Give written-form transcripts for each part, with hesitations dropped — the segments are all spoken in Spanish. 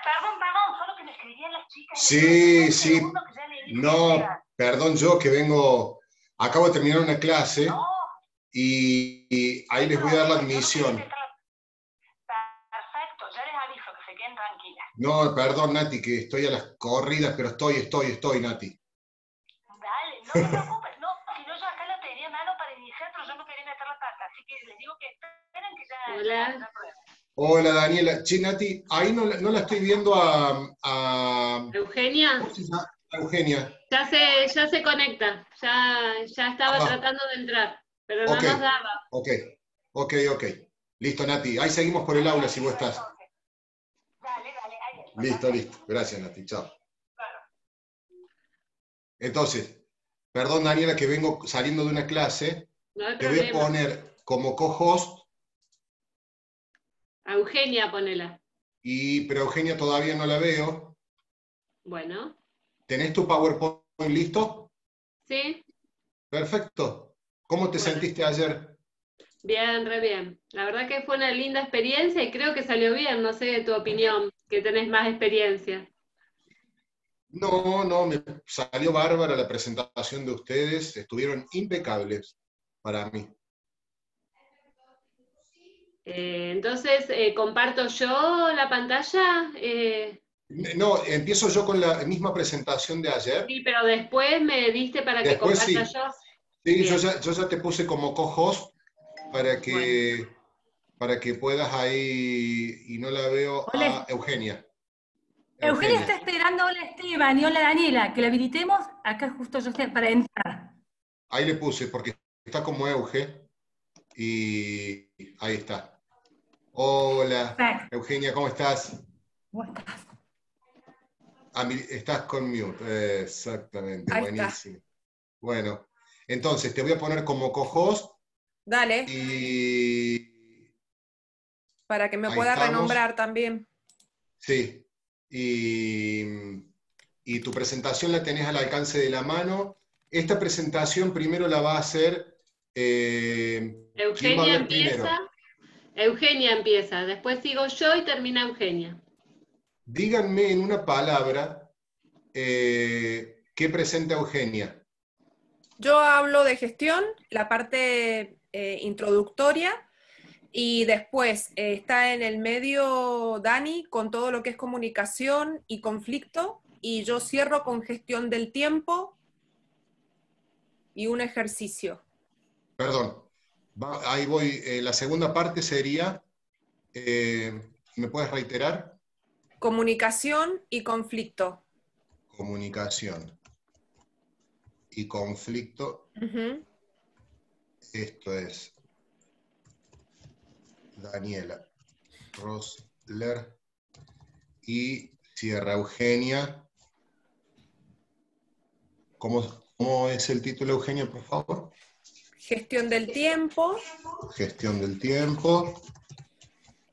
perdón, solo que le escribí a las chicas. Sí, sí. No, perdón, yo que vengo, acabo de terminar una clase y ahí les voy a dar la admisión. Perfecto, ya les aviso que se queden tranquilas. No, perdón, Nati, que estoy a las corridas, pero estoy, Nati. Dale, no te preocupes, no, si no yo acá la tenía en mano para iniciar, pero yo no quería meter la pata, así que les digo que esperen que ya... Hola. Ya prueben. Hola, Daniela. Che, Nati, ahí no la estoy viendo a Eugenia. ¿cómo se llama? A Eugenia. Ya se conecta, ya estaba tratando de entrar, pero no nos daba. Ok. Listo, Nati. Ahí seguimos por el aula si vos estás. Dale, ahí está. Listo. Gracias, Nati. Chao. Entonces, perdón, Daniela, que vengo saliendo de una clase. No hay Te voy a problema. poner como co-host. A Eugenia ponela. Pero Eugenia todavía no la veo. Bueno. ¿Tenés tu PowerPoint listo? Sí. Perfecto. ¿Cómo te sentiste ayer? Bien, re bien. La verdad que fue una linda experiencia y creo que salió bien, no sé tu opinión, que tenés más experiencia. No, me salió bárbara la presentación de ustedes, estuvieron impecables para mí. Entonces, ¿comparto yo la pantalla? No, empiezo yo con la misma presentación de ayer. Sí, pero después me diste para que Después comparta sí. yo. Sí, yo ya te puse como co-host para que, Bueno. para que puedas ahí, y no la veo Hola. a Eugenia. Eugenia está esperando, hola Esteban y hola Daniela, que la habilitemos, acá justo yo estoy para entrar. Ahí le puse porque está como Euge y ahí está. Hola, Perfecto. Eugenia, ¿cómo estás? ¿Cómo estás? Estás con mute, exactamente, Ahí buenísimo. está. Bueno, entonces te voy a poner como co-host. Dale. Y para que me ahí pueda estamos. renombrar también. Sí, y tu presentación la tenés al alcance de la mano. Esta presentación primero la va a hacer, ¿quién va a Eugenia hablar primero? Eugenia empieza, después sigo yo y termina Eugenia. Díganme en una palabra qué presenta Eugenia. Yo hablo de gestión, la parte introductoria, y después está en el medio Dani con todo lo que es comunicación y conflicto, y yo cierro con gestión del tiempo y un ejercicio. Perdón, ahí voy. La segunda parte sería, ¿me puedes reiterar? Comunicación y conflicto. Comunicación y conflicto. Uh-huh. Esto es Daniela Rosler y cierra Eugenia. ¿Cómo es el título, Eugenia, por favor? Gestión del tiempo. Gestión del tiempo.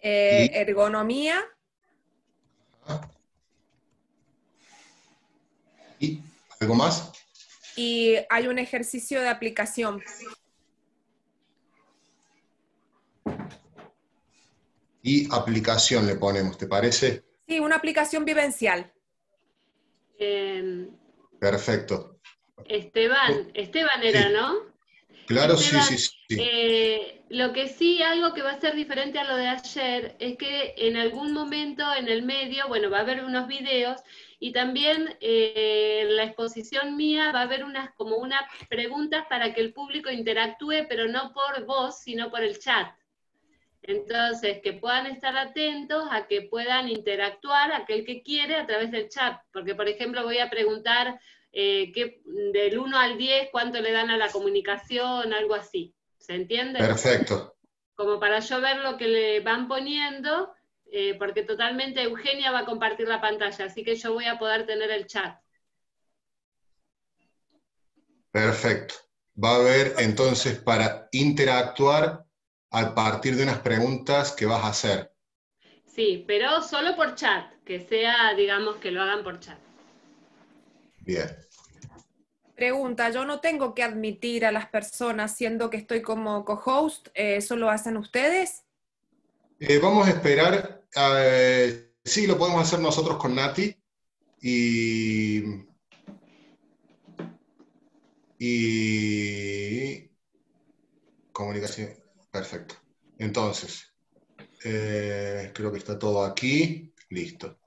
Ergonomía. ¿Y algo más? Y hay un ejercicio de aplicación. Y aplicación le ponemos, ¿te parece? Sí, una aplicación vivencial. Perfecto. Esteban era, Sí. ¿no? Claro, Esteban, sí. lo que sí, algo que va a ser diferente a lo de ayer, es que en algún momento en el medio, bueno, va a haber unos videos y también en la exposición mía va a haber como unas preguntas para que el público interactúe, pero no por voz, sino por el chat. Entonces, que puedan estar atentos a que puedan interactuar aquel que quiere a través del chat, porque por ejemplo voy a preguntar del 1 al 10 cuánto le dan a la comunicación, algo así, ¿se entiende? Perfecto. Como para yo ver lo que le van poniendo, porque totalmente Eugenia va a compartir la pantalla, así que yo voy a poder tener el chat. Perfecto. Va a haber entonces para interactuar a partir de unas preguntas que vas a hacer. Sí, pero solo por chat, que sea, digamos, que lo hagan por chat. Bien. Pregunta, yo no tengo que admitir a las personas siendo que estoy como co-host, ¿eso lo hacen ustedes? Vamos a esperar, Sí, lo podemos hacer nosotros con Nati y comunicación. Perfecto. Entonces, creo que está todo aquí. Listo.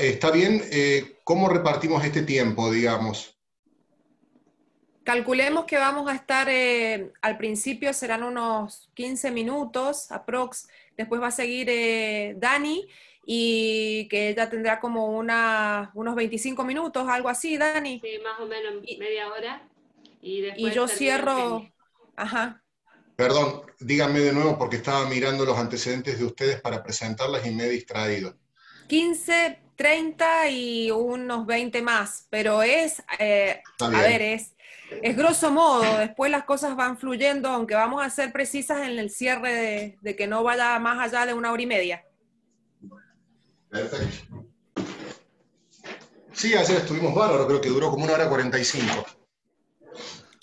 ¿Está bien? ¿Cómo repartimos este tiempo, digamos? Calculemos que vamos a estar, al principio serán unos 15 minutos, aprox. Después va a seguir Dani, y que ella tendrá como unos 25 minutos, algo así, Dani. Sí, más o menos media hora. Y después yo termina cierro, Eugenia. ajá. Perdón, díganme de nuevo porque estaba mirando los antecedentes de ustedes para presentarlas y me he distraído. 15, 30 y unos 20 más, pero es, Está bien. a ver, es grosso modo, después las cosas van fluyendo, aunque vamos a ser precisas en el cierre de que no vaya más allá de 1 hora y media. Perfecto. Sí, ayer estuvimos bárbaro, creo que duró como 1 hora 45.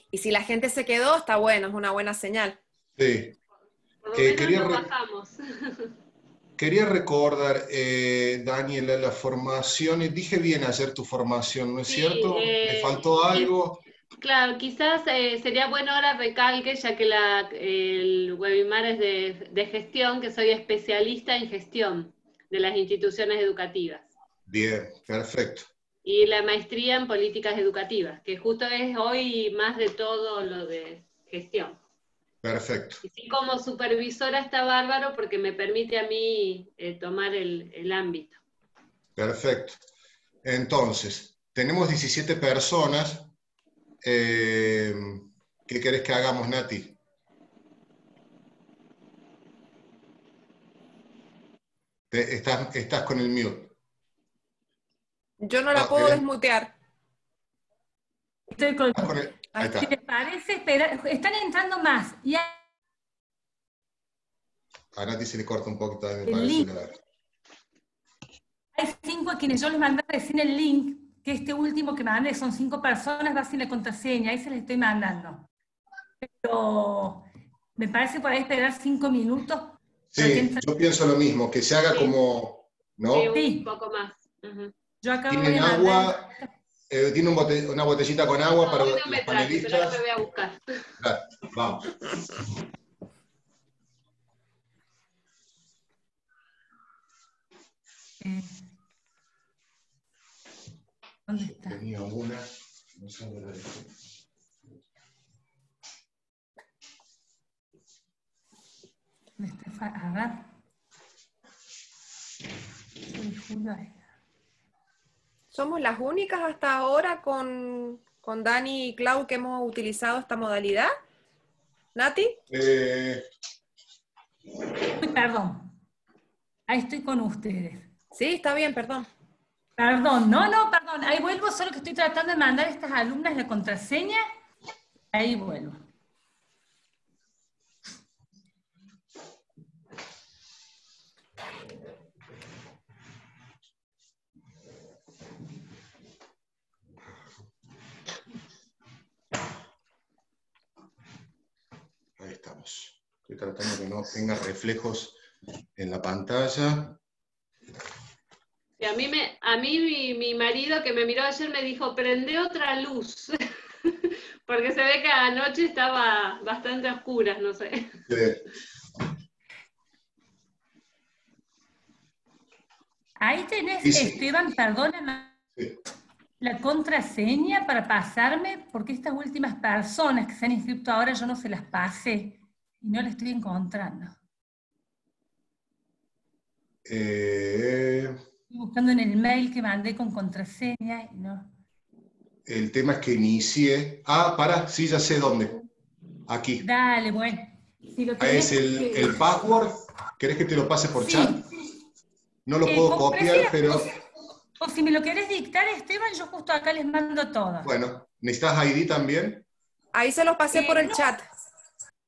Y si la gente se quedó, está bueno, es una buena señal. Sí. Por lo menos no bajamos. Quería recordar, Daniela, la formación. Dije bien ayer tu formación, ¿no es cierto? ¿Me faltó algo? Claro, quizás sería bueno ahora recalque, ya que el webinar es de gestión, que soy especialista en gestión de las instituciones educativas. Bien, perfecto. Y la maestría en políticas educativas, que justo es hoy más de todo lo de gestión. Perfecto. Y sí, como supervisora está bárbaro porque me permite a mí tomar el ámbito. Perfecto. Entonces, tenemos 17 personas. ¿Qué querés que hagamos, Nati? Estás con el mute. Yo no la puedo desmutear. Estoy con... Ahí está. Si les parece, están entrando más. Y A Nati se le corta un poquito, me el parece. link. Hay 5 a quienes yo les mandé recién el link, que este último que mandé son 5 personas, va sin la contraseña, ahí se les estoy mandando. Pero me parece por ahí esperar 5 minutos. Sí, yo pienso lo mismo, que se haga como, ¿no? Sí, un poco más. Yo acá voy ¿Tienen a agua? ¿Tiene una botellita con agua para no los me traje, panelistas? pero ahora me voy a buscar. Dale, vamos. ¿Dónde está? Tenía una, no sé dónde la dejé. A ver. Somos las únicas hasta ahora con Dani y Clau que hemos utilizado esta modalidad. ¿Nati? Perdón. Ahí estoy con ustedes. Sí, está bien, perdón. Perdón, perdón. Ahí vuelvo, solo que estoy tratando de mandar a estas alumnas la contraseña. Ahí vuelvo. Ahí estamos. Estoy tratando de que no tenga reflejos en la pantalla. Y a mí mi marido que me miró ayer me dijo, prende otra luz, porque se ve que anoche estaba bastante oscura, no sé. Ahí tenés, Sí. Esteban, perdóname, Sí. la contraseña para pasarme, porque estas últimas personas que se han inscrito ahora yo no se las pasé y no las estoy encontrando. Estoy buscando en el mail que mandé con contraseña y no. El tema es que inicié. Sí, ya sé dónde. Aquí. Dale, bueno. Si lo Es el password. ¿Querés que te lo pase por chat? No lo puedo copiar, pero... O si me lo querés dictar, Esteban, yo justo acá les mando todo. Bueno, ¿necesitas ID también? Ahí se los pasé por el chat.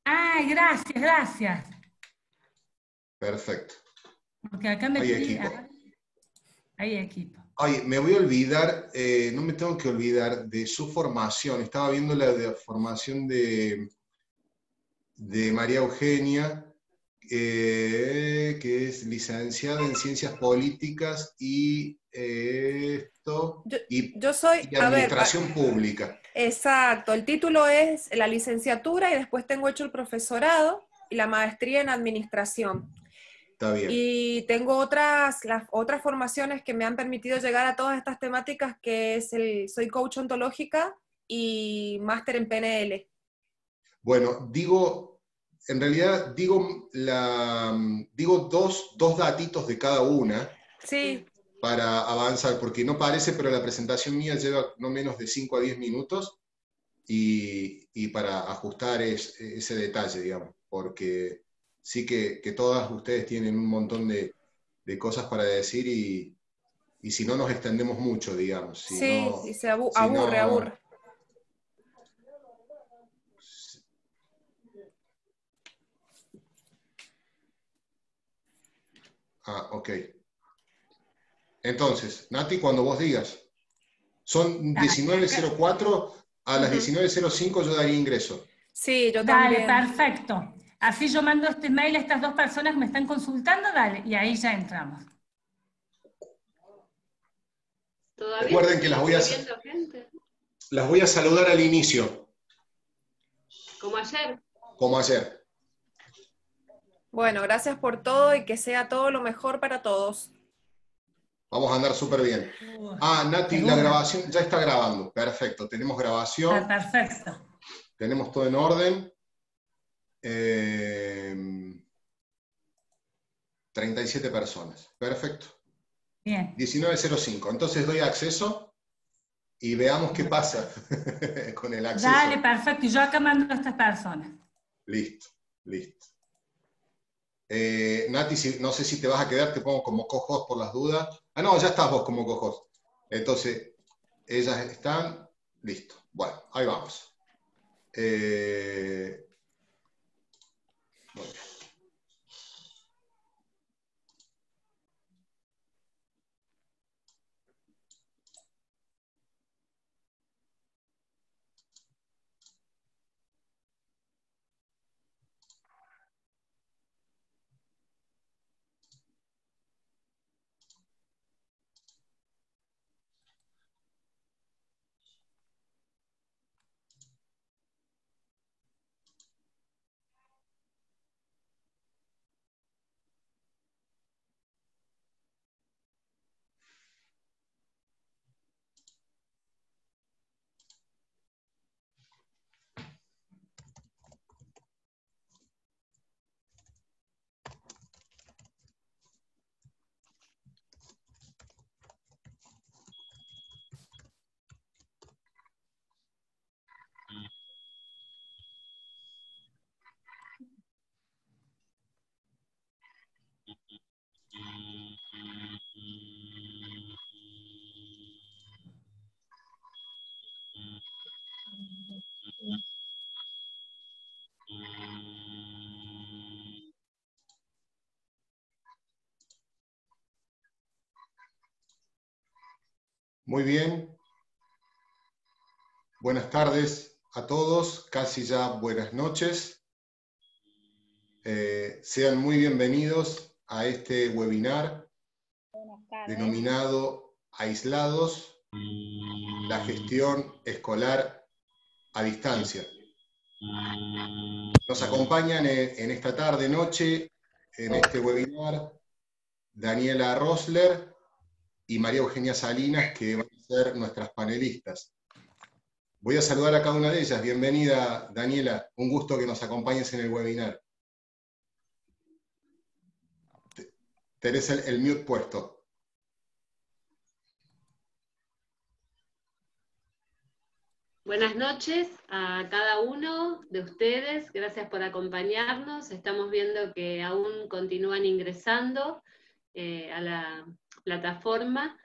Ay, gracias. Perfecto. Porque acá me Hay pide... equipo. Hay equipo. Ay, me voy a olvidar, no me tengo que olvidar de su formación. Estaba viendo la de formación de María Eugenia. que es licenciada en Ciencias Políticas y yo soy, y Administración Pública. Exacto, el título es la licenciatura y después tengo hecho el profesorado y la maestría en Administración. Está bien. Y tengo las otras formaciones que me han permitido llegar a todas estas temáticas, que es soy coach ontológica y máster en PNL. Bueno, en realidad digo dos datitos de cada una. Sí. Para avanzar, porque no parece, pero la presentación mía lleva no menos de 5 a 10 minutos, y para ajustar ese detalle, digamos, porque sí que todas ustedes tienen un montón de cosas para decir, y si no nos extendemos mucho, digamos. Sí, y se aburre. Ok. Entonces, Nati, cuando vos digas, son 19:04, a las 19:05 yo daría ingreso. Sí, yo también. Dale, Perfecto. Así yo mando este mail a estas dos personas que me están consultando, dale, y ahí ya entramos. Recuerden que las voy a saludar al inicio. Como ayer. Como ayer. Bueno, gracias por todo y que sea todo lo mejor para todos. Vamos a andar súper bien. Nati, la grabación ya está grabando. Perfecto, tenemos grabación. Perfecto. Tenemos todo en orden. 37 personas. Perfecto. Bien. 19:05. Entonces doy acceso y veamos qué pasa con el acceso. Dale, perfecto. Y yo acá mando a estas personas. Listo. Nati, no sé si te vas a quedar, te pongo como co-host por las dudas. No, ya estás vos como co-host. Entonces, ellas están, listo. Bueno, ahí vamos. Muy bien. Muy bien. Buenas tardes a todos, casi ya buenas noches. Sean muy bienvenidos a este webinar denominado Aislados, la gestión escolar a distancia. Nos acompañan en esta tarde-noche, en este webinar, Daniela Rosler y María Eugenia Salinas, que van a ser nuestras panelistas. Voy a saludar a cada una de ellas. Bienvenida, Daniela. Un gusto que nos acompañes en el webinar. Tenés el mute puesto. Buenas noches a cada uno de ustedes. Gracias por acompañarnos. Estamos viendo que aún continúan ingresando a la plataforma.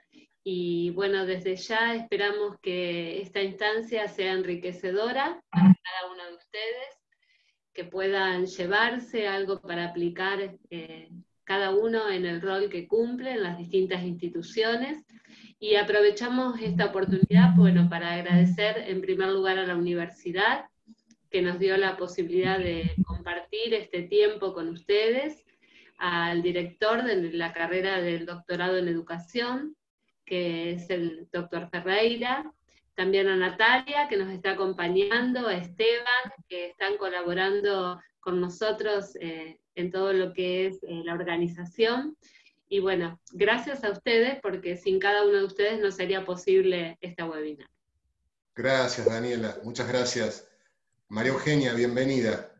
Y bueno, desde ya esperamos que esta instancia sea enriquecedora para cada uno de ustedes, que puedan llevarse algo para aplicar cada uno en el rol que cumple en las distintas instituciones. Y aprovechamos esta oportunidad, bueno, para agradecer en primer lugar a la universidad que nos dio la posibilidad de compartir este tiempo con ustedes, al director de la carrera del doctorado en educación, que es el doctor Ferreira, también a Natalia, que nos está acompañando, a Esteban, que están colaborando con nosotros en todo lo que es la organización. Y bueno, gracias a ustedes, porque sin cada uno de ustedes no sería posible esta webinar. Gracias, Daniela, muchas gracias. María Eugenia, bienvenida.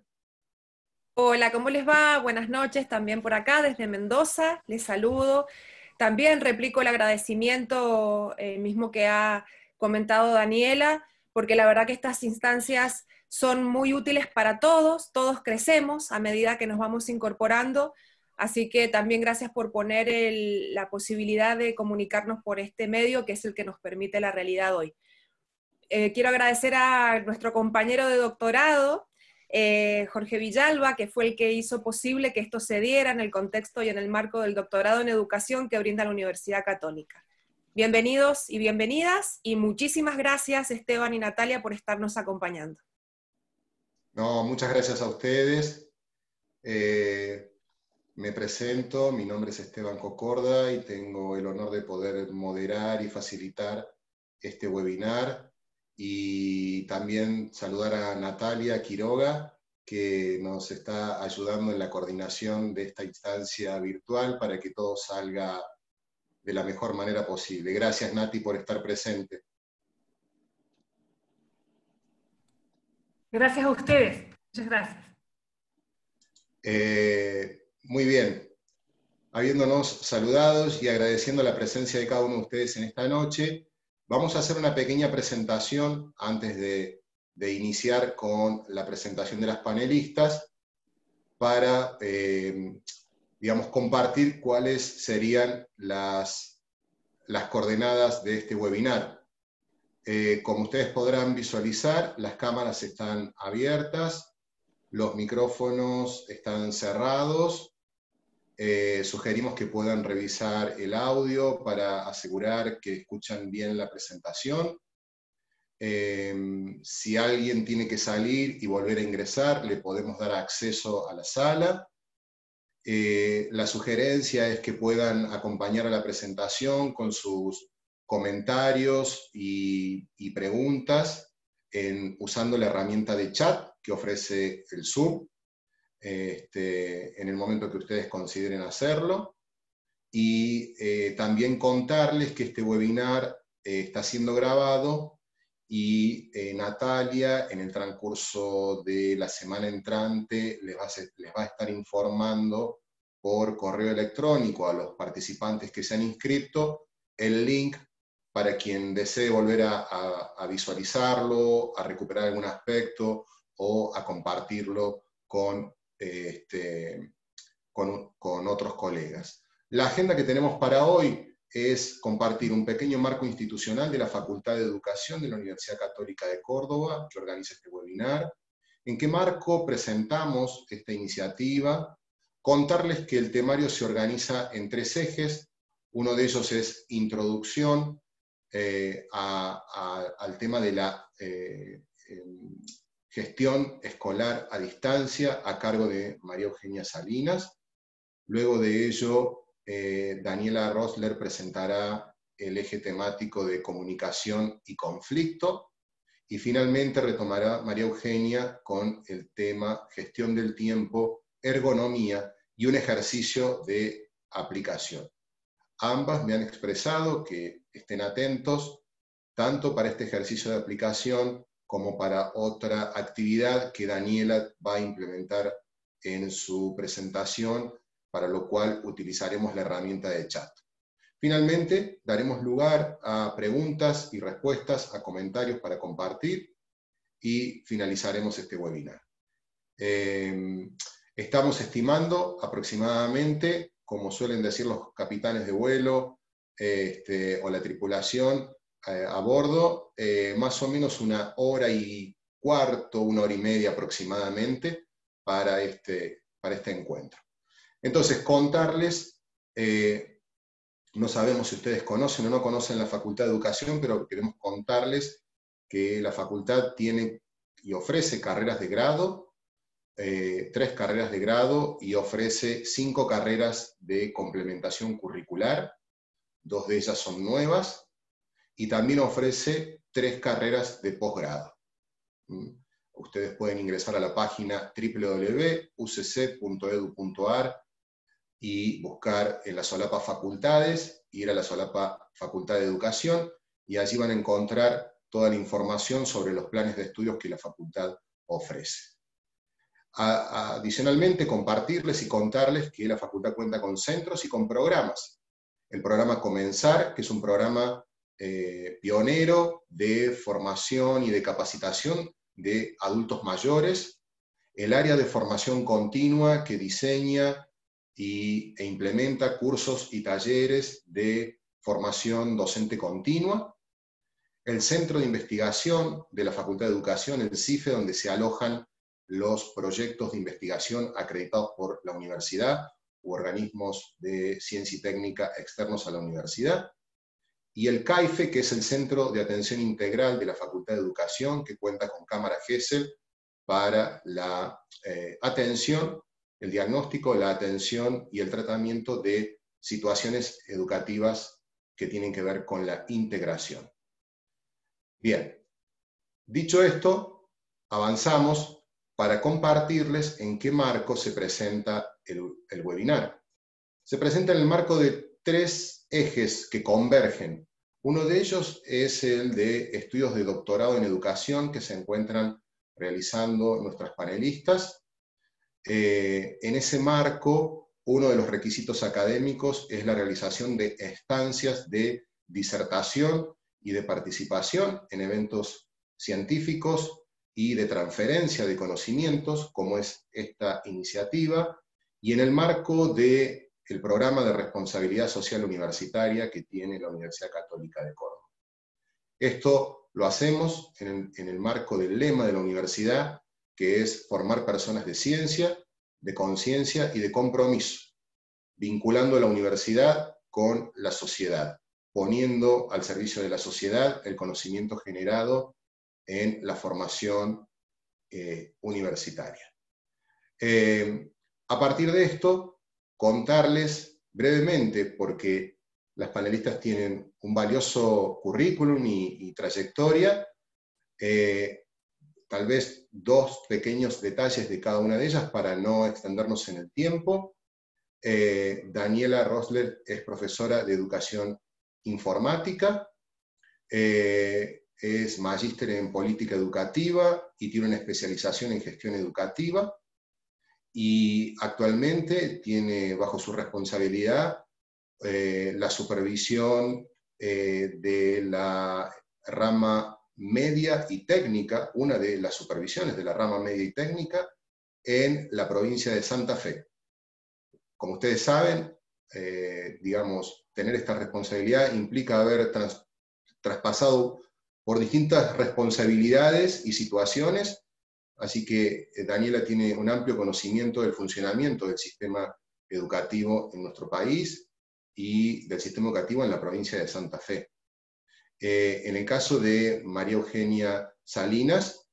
Hola, ¿cómo les va? Buenas noches, también por acá desde Mendoza, les saludo. También replico el agradecimiento mismo que ha comentado Daniela, porque la verdad que estas instancias son muy útiles para todos, todos crecemos a medida que nos vamos incorporando, así que también gracias por poner la posibilidad de comunicarnos por este medio, que es el que nos permite la realidad hoy. Quiero agradecer a nuestro compañero de doctorado, Jorge Villalba, que fue el que hizo posible que esto se diera en el contexto y en el marco del doctorado en educación que brinda la Universidad Católica. Bienvenidos y bienvenidas, y muchísimas gracias Esteban y Natalia por estarnos acompañando. No, muchas gracias a ustedes. Me presento, mi nombre es Esteban Cocorda y tengo el honor de poder moderar y facilitar este webinar, y también saludar a Natalia Quiroga, que nos está ayudando en la coordinación de esta instancia virtual para que todo salga de la mejor manera posible. Gracias, Nati, por estar presente. Gracias a ustedes. Muchas gracias. Muy bien. Habiéndonos saludados y agradeciendo la presencia de cada uno de ustedes en esta noche, vamos a hacer una pequeña presentación antes de iniciar con la presentación de las panelistas para, digamos, compartir cuáles serían las coordenadas de este webinar. Como ustedes podrán visualizar, las cámaras están abiertas, los micrófonos están cerrados. Sugerimos que puedan revisar el audio para asegurar que escuchan bien la presentación. Si alguien tiene que salir y volver a ingresar, le podemos dar acceso a la sala. La sugerencia es que puedan acompañar a la presentación con sus comentarios y preguntas usando la herramienta de chat que ofrece el Zoom, en el momento que ustedes consideren hacerlo. Y también contarles que este webinar está siendo grabado, y Natalia, en el transcurso de la semana entrante, les va a estar informando por correo electrónico a los participantes que se han inscrito el link para quien desee volver a visualizarlo, a recuperar algún aspecto o a compartirlo con otros colegas. La agenda que tenemos para hoy es compartir un pequeño marco institucional de la Facultad de Educación de la Universidad Católica de Córdoba, que organiza este webinar, en qué marco presentamos esta iniciativa, contarles que el temario se organiza en 3 ejes. Uno de ellos es introducción al tema de la gestión escolar a distancia, a cargo de María Eugenia Salinas. Luego de ello, Daniela Rosler presentará el eje temático de comunicación y conflicto, y finalmente retomará María Eugenia con el tema gestión del tiempo, ergonomía y un ejercicio de aplicación. Ambas me han expresado que estén atentos tanto para este ejercicio de aplicación como para otra actividad que Daniela va a implementar en su presentación, para lo cual utilizaremos la herramienta de chat. Finalmente, daremos lugar a preguntas y respuestas, a comentarios para compartir, y finalizaremos este webinar. Estamos estimando aproximadamente, como suelen decir los capitanes de vuelo o la tripulación a bordo, más o menos 1 hora y cuarto, 1 hora y media aproximadamente para este encuentro. Entonces, contarles, no sabemos si ustedes conocen o no conocen la Facultad de Educación, pero queremos contarles que la facultad tiene y ofrece carreras de grado, 3 carreras de grado, y ofrece 5 carreras de complementación curricular, 2 de ellas son nuevas, y también ofrece 3 carreras de posgrado. Ustedes pueden ingresar a la página www.ucc.edu.ar y buscar en la solapa facultades, ir a la solapa Facultad de Educación, y allí van a encontrar toda la información sobre los planes de estudios que la facultad ofrece. Adicionalmente, compartirles y contarles que la facultad cuenta con centros y con programas. El programa Comenzar, que es un programa pionero de formación y de capacitación de adultos mayores, el área de formación continua, que diseña e implementa cursos y talleres de formación docente continua, el Centro de Investigación de la Facultad de Educación, el CIFE, donde se alojan los proyectos de investigación acreditados por la universidad u organismos de ciencia y técnica externos a la universidad, y el CAIFE, que es el Centro de Atención Integral de la Facultad de Educación, que cuenta con cámara Gesell para la atención, el diagnóstico, la atención y el tratamiento de situaciones educativas que tienen que ver con la integración. Bien, dicho esto, avanzamos para compartirles en qué marco se presenta el webinar. Se presenta en el marco de 3 ejes que convergen. Uno de ellos es el de estudios de doctorado en educación que se encuentran realizando nuestras panelistas. En ese marco, uno de los requisitos académicos es la realización de estancias de disertación y de participación en eventos científicos y de transferencia de conocimientos, como es esta iniciativa, y en el marco del programa de responsabilidad social universitaria que tiene la Universidad Católica de Córdoba. Esto lo hacemos en el marco del lema de la universidad, que es formar personas de ciencia, de conciencia y de compromiso, vinculando a la universidad con la sociedad, poniendo al servicio de la sociedad el conocimiento generado en la formación universitaria. A partir de esto, contarles brevemente, porque las panelistas tienen un valioso currículum y trayectoria, tal vez 2 pequeños detalles de cada una de ellas para no extendernos en el tiempo. Daniela Rosler es profesora de educación informática, es magíster en política educativa y tiene una especialización en gestión educativa, y actualmente tiene bajo su responsabilidad la supervisión de la rama media y técnica, una de las supervisiones de la rama media y técnica en la provincia de Santa Fe. Como ustedes saben, digamos, tener esta responsabilidad implica haber traspasado por distintas responsabilidades y situaciones, así que Daniela tiene un amplio conocimiento del funcionamiento del sistema educativo en nuestro país y del sistema educativo en la provincia de Santa Fe. En el caso de María Eugenia Salinas,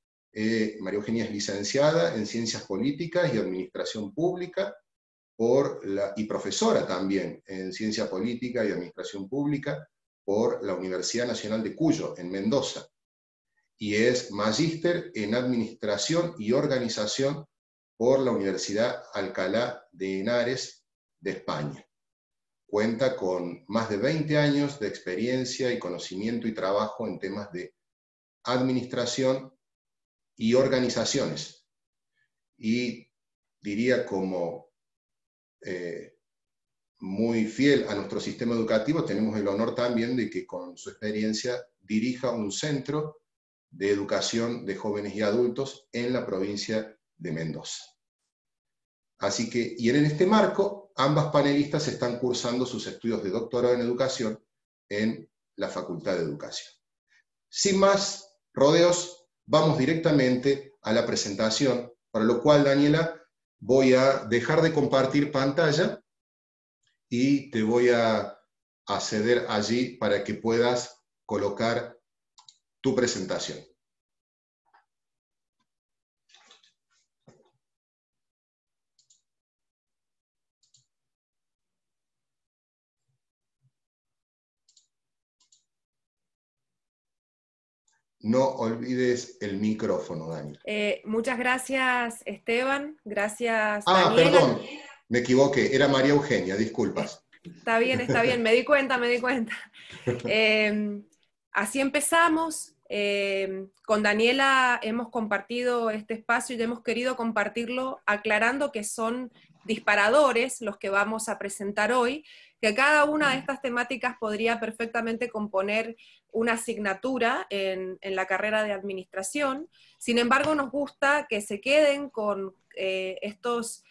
María Eugenia es licenciada en Ciencias Políticas y Administración Pública, y profesora también en Ciencia Política y Administración Pública por la Universidad Nacional de Cuyo, en Mendoza, y es magíster en Administración y Organización por la Universidad Alcalá de Henares de España. Cuenta con más de 20 años de experiencia y conocimiento y trabajo en temas de administración y organizaciones. Y diría como muy fiel a nuestro sistema educativo, tenemos el honor también de que con su experiencia dirija un centro de educación de jóvenes y adultos en la provincia de Mendoza. Así que, y en este marco, ambas panelistas están cursando sus estudios de doctorado en educación en la Facultad de Educación. Sin más rodeos, vamos directamente a la presentación, para lo cual, Daniela, voy a dejar de compartir pantalla y te voy a ceder allí para que puedas colocar tu presentación. no olvides el micrófono, Daniel. Muchas gracias, Esteban. Gracias, Ah, Daniela. perdón, me equivoqué, era María Eugenia, disculpas. Está bien, me di cuenta. Así empezamos. Con Daniela hemos compartido este espacio y hemos querido compartirlo aclarando que son disparadores los que vamos a presentar hoy, que cada una de estas temáticas podría perfectamente componer una asignatura en la carrera de administración. Sin embargo, nos gusta que se queden con estos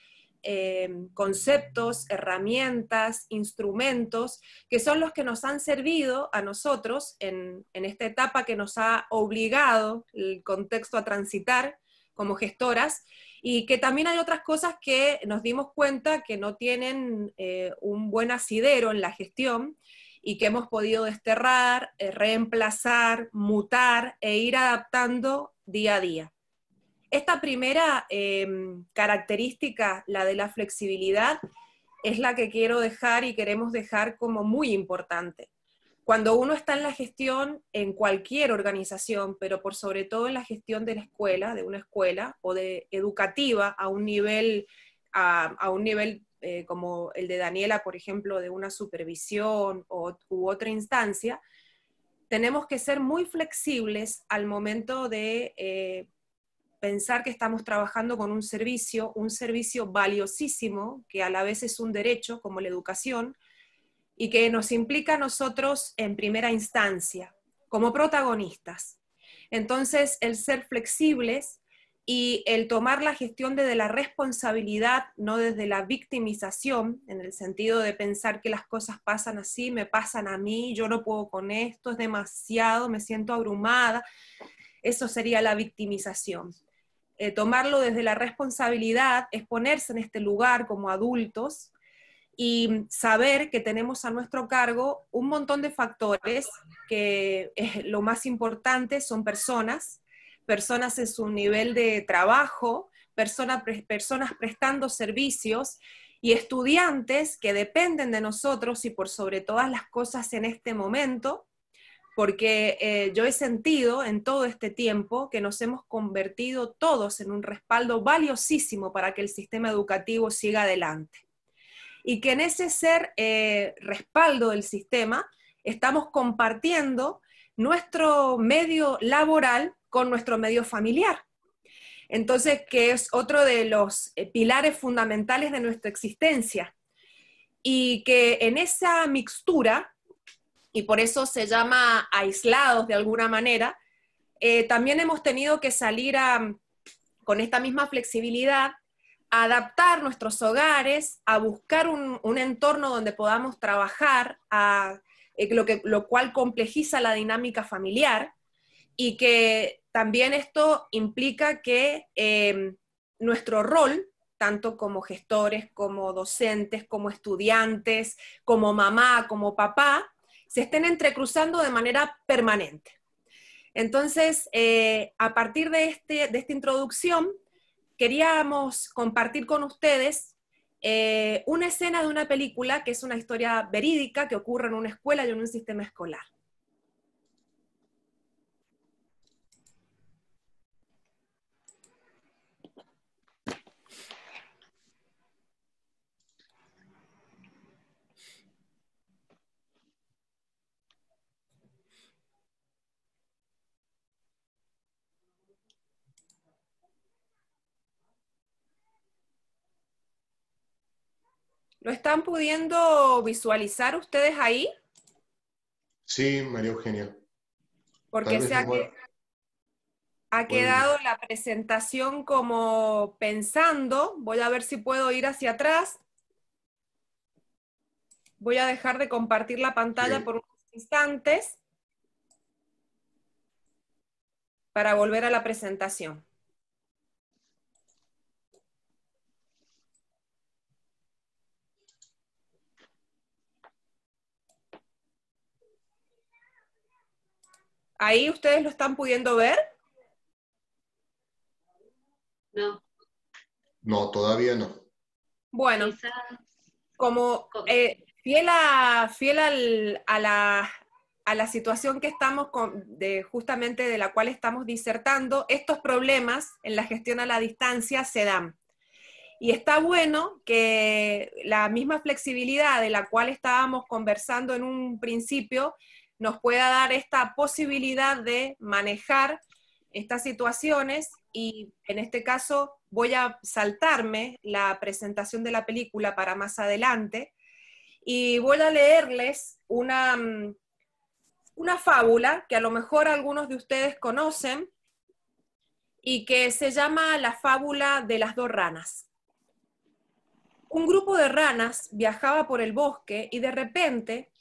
conceptos, herramientas, instrumentos, que son los que nos han servido a nosotros en esta etapa que nos ha obligado el contexto a transitar como gestoras, y que también hay otras cosas que nos dimos cuenta que no tienen un buen asidero en la gestión, y que hemos podido desterrar, reemplazar, mutar e ir adaptando día a día. Esta primera característica, la de la flexibilidad, es la que quiero dejar y queremos dejar como muy importante. Cuando uno está en la gestión en cualquier organización, pero por sobre todo en la gestión de la escuela, de una escuela, o de educativa a un nivel como el de Daniela, por ejemplo, de una supervisión u otra instancia, tenemos que ser muy flexibles al momento de pensar que estamos trabajando con un servicio valiosísimo, que a la vez es un derecho, como la educación, y que nos implica a nosotros en primera instancia, como protagonistas. Entonces, el ser flexibles y el tomar la gestión desde la responsabilidad, no desde la victimización, en el sentido de pensar que las cosas pasan así, me pasan a mí, yo no puedo con esto, es demasiado, me siento abrumada. Eso sería la victimización. Tomarlo desde la responsabilidad es ponerse en este lugar como adultos y saber que tenemos a nuestro cargo un montón de factores que lo más importante son personas en su nivel de trabajo, personas prestando servicios y estudiantes que dependen de nosotros y por sobre todas las cosas en este momento, porque yo he sentido en todo este tiempo que nos hemos convertido todos en un respaldo valiosísimo para que el sistema educativo siga adelante. Y que en ese ser respaldo del sistema estamos compartiendo nuestro medio laboral con nuestro medio familiar. Entonces, que es otro de los pilares fundamentales de nuestra existencia. Y que en esa mixtura, y por eso se llama aislados de alguna manera, también hemos tenido que salir con esta misma flexibilidad, a adaptar nuestros hogares, a buscar un entorno donde podamos trabajar, lo cual complejiza la dinámica familiar, y que también esto implica que nuestro rol, tanto como gestores, como docentes, como estudiantes, como mamá, como papá, se estén entrecruzando de manera permanente. Entonces, a partir de esta introducción, queríamos compartir con ustedes una escena de una película que es una historia verídica que ocurre en una escuela y en un sistema escolar. ¿Lo están pudiendo visualizar ustedes ahí? Sí, María Eugenia. Porque ha quedado la presentación como pensando. Voy a ver si puedo ir hacia atrás. Voy a dejar de compartir la pantalla por unos instantes para volver a la presentación. ¿Ahí ustedes lo están pudiendo ver? No. No, todavía no. Bueno, Quizás. como fiel a a la situación que estamos justamente de la cual estamos disertando, estos problemas en la gestión a la distancia se dan. Y está bueno que la misma flexibilidad de la cual estábamos conversando en un principio nos pueda dar esta posibilidad de manejar estas situaciones, y en este caso voy a saltarme la presentación de la película para más adelante, y voy a leerles una fábula que a lo mejor algunos de ustedes conocen, y que se llama la fábula de las dos ranas. Un grupo de ranas viajaba por el bosque y de repente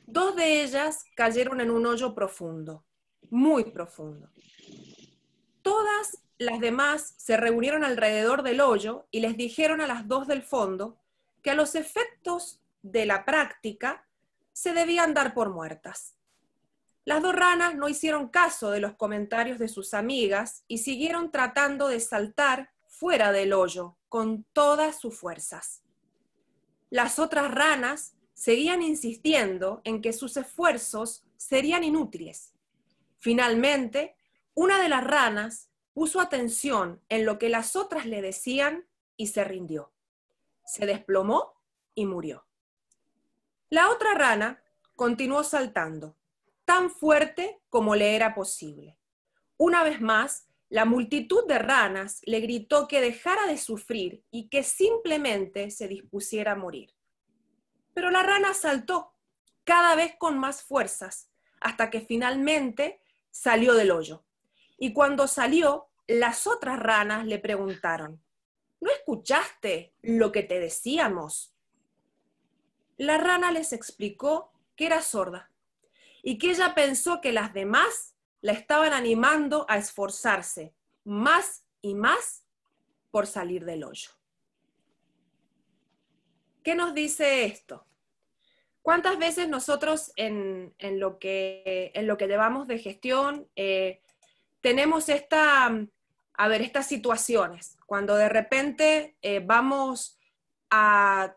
2 de ellas cayeron en un hoyo profundo, muy profundo. Todas las demás se reunieron alrededor del hoyo y les dijeron a las 2 del fondo que a los efectos de la práctica se debían dar por muertas. Las 2 ranas no hicieron caso de los comentarios de sus amigas y siguieron tratando de saltar fuera del hoyo con todas sus fuerzas. Las otras ranas seguían insistiendo en que sus esfuerzos serían inútiles. Finalmente, una de las ranas puso atención en lo que las otras le decían y se rindió. Se desplomó y murió. La otra rana continuó saltando, tan fuerte como le era posible. Una vez más, la multitud de ranas le gritó que dejara de sufrir y que simplemente se dispusiera a morir. Pero la rana saltó, cada vez con más fuerzas, hasta que finalmente salió del hoyo. Y cuando salió, las otras ranas le preguntaron: ¿no escuchaste lo que te decíamos? La rana les explicó que era sorda y que ella pensó que las demás la estaban animando a esforzarse más y más por salir del hoyo. ¿Qué nos dice esto? ¿Cuántas veces nosotros en lo que llevamos de gestión tenemos estas situaciones, cuando de repente vamos a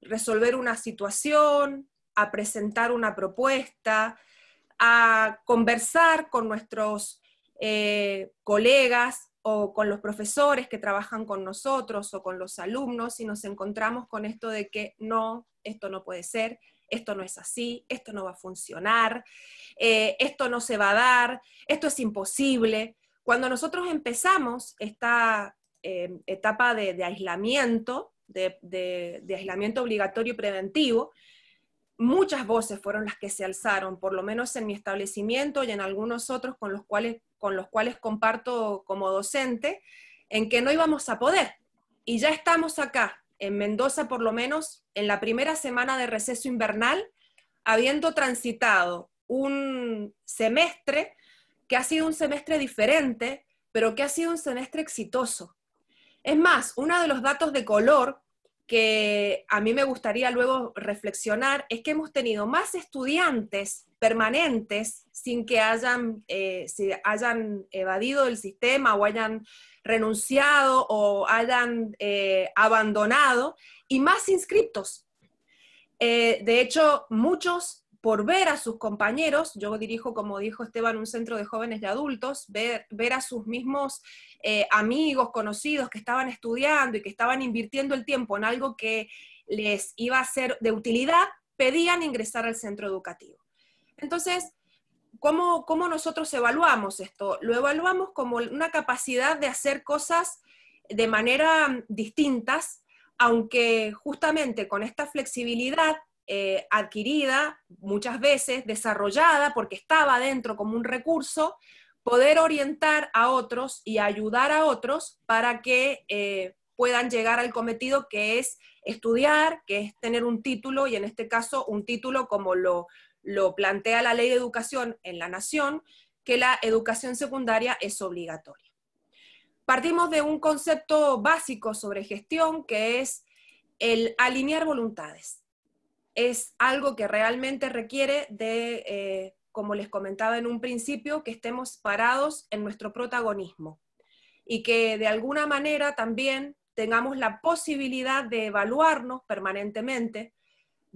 resolver una situación, a presentar una propuesta, a conversar con nuestros colegas o con los profesores que trabajan con nosotros o con los alumnos, y nos encontramos con esto de que no, esto no puede ser, esto no es así, esto no va a funcionar, esto no se va a dar, esto es imposible. Cuando nosotros empezamos esta etapa de aislamiento, de aislamiento obligatorio y preventivo, muchas voces fueron las que se alzaron, por lo menos en mi establecimiento y en algunos otros con los cuales comparto como docente, en que no íbamos a poder. Y ya estamos acá, en Mendoza por lo menos, en la primera semana de receso invernal, habiendo transitado un semestre que ha sido un semestre diferente, pero que ha sido un semestre exitoso. Es más, uno de los datos de color que a mí me gustaría luego reflexionar es que hemos tenido más estudiantes permanentes sin que hayan evadido el sistema o hayan renunciado o hayan abandonado, y más inscriptos. De hecho, muchos, por ver a sus compañeros, yo dirijo, como dijo Esteban, un centro de jóvenes y adultos, ver a sus mismos amigos, conocidos que estaban estudiando y que estaban invirtiendo el tiempo en algo que les iba a ser de utilidad, pedían ingresar al centro educativo. Entonces, ¿cómo nosotros evaluamos esto? Lo evaluamos como una capacidad de hacer cosas de manera distintas, aunque justamente con esta flexibilidad adquirida, muchas veces desarrollada porque estaba dentro como un recurso, poder orientar a otros y ayudar a otros para que puedan llegar al cometido, que es estudiar, que es tener un título, y en este caso un título como lo plantea la Ley de Educación en la Nación, que la educación secundaria es obligatoria. Partimos de un concepto básico sobre gestión, que es el alinear voluntades. Es algo que realmente requiere de, como les comentaba en un principio, que estemos parados en nuestro protagonismo y que de alguna manera también tengamos la posibilidad de evaluarnos permanentemente,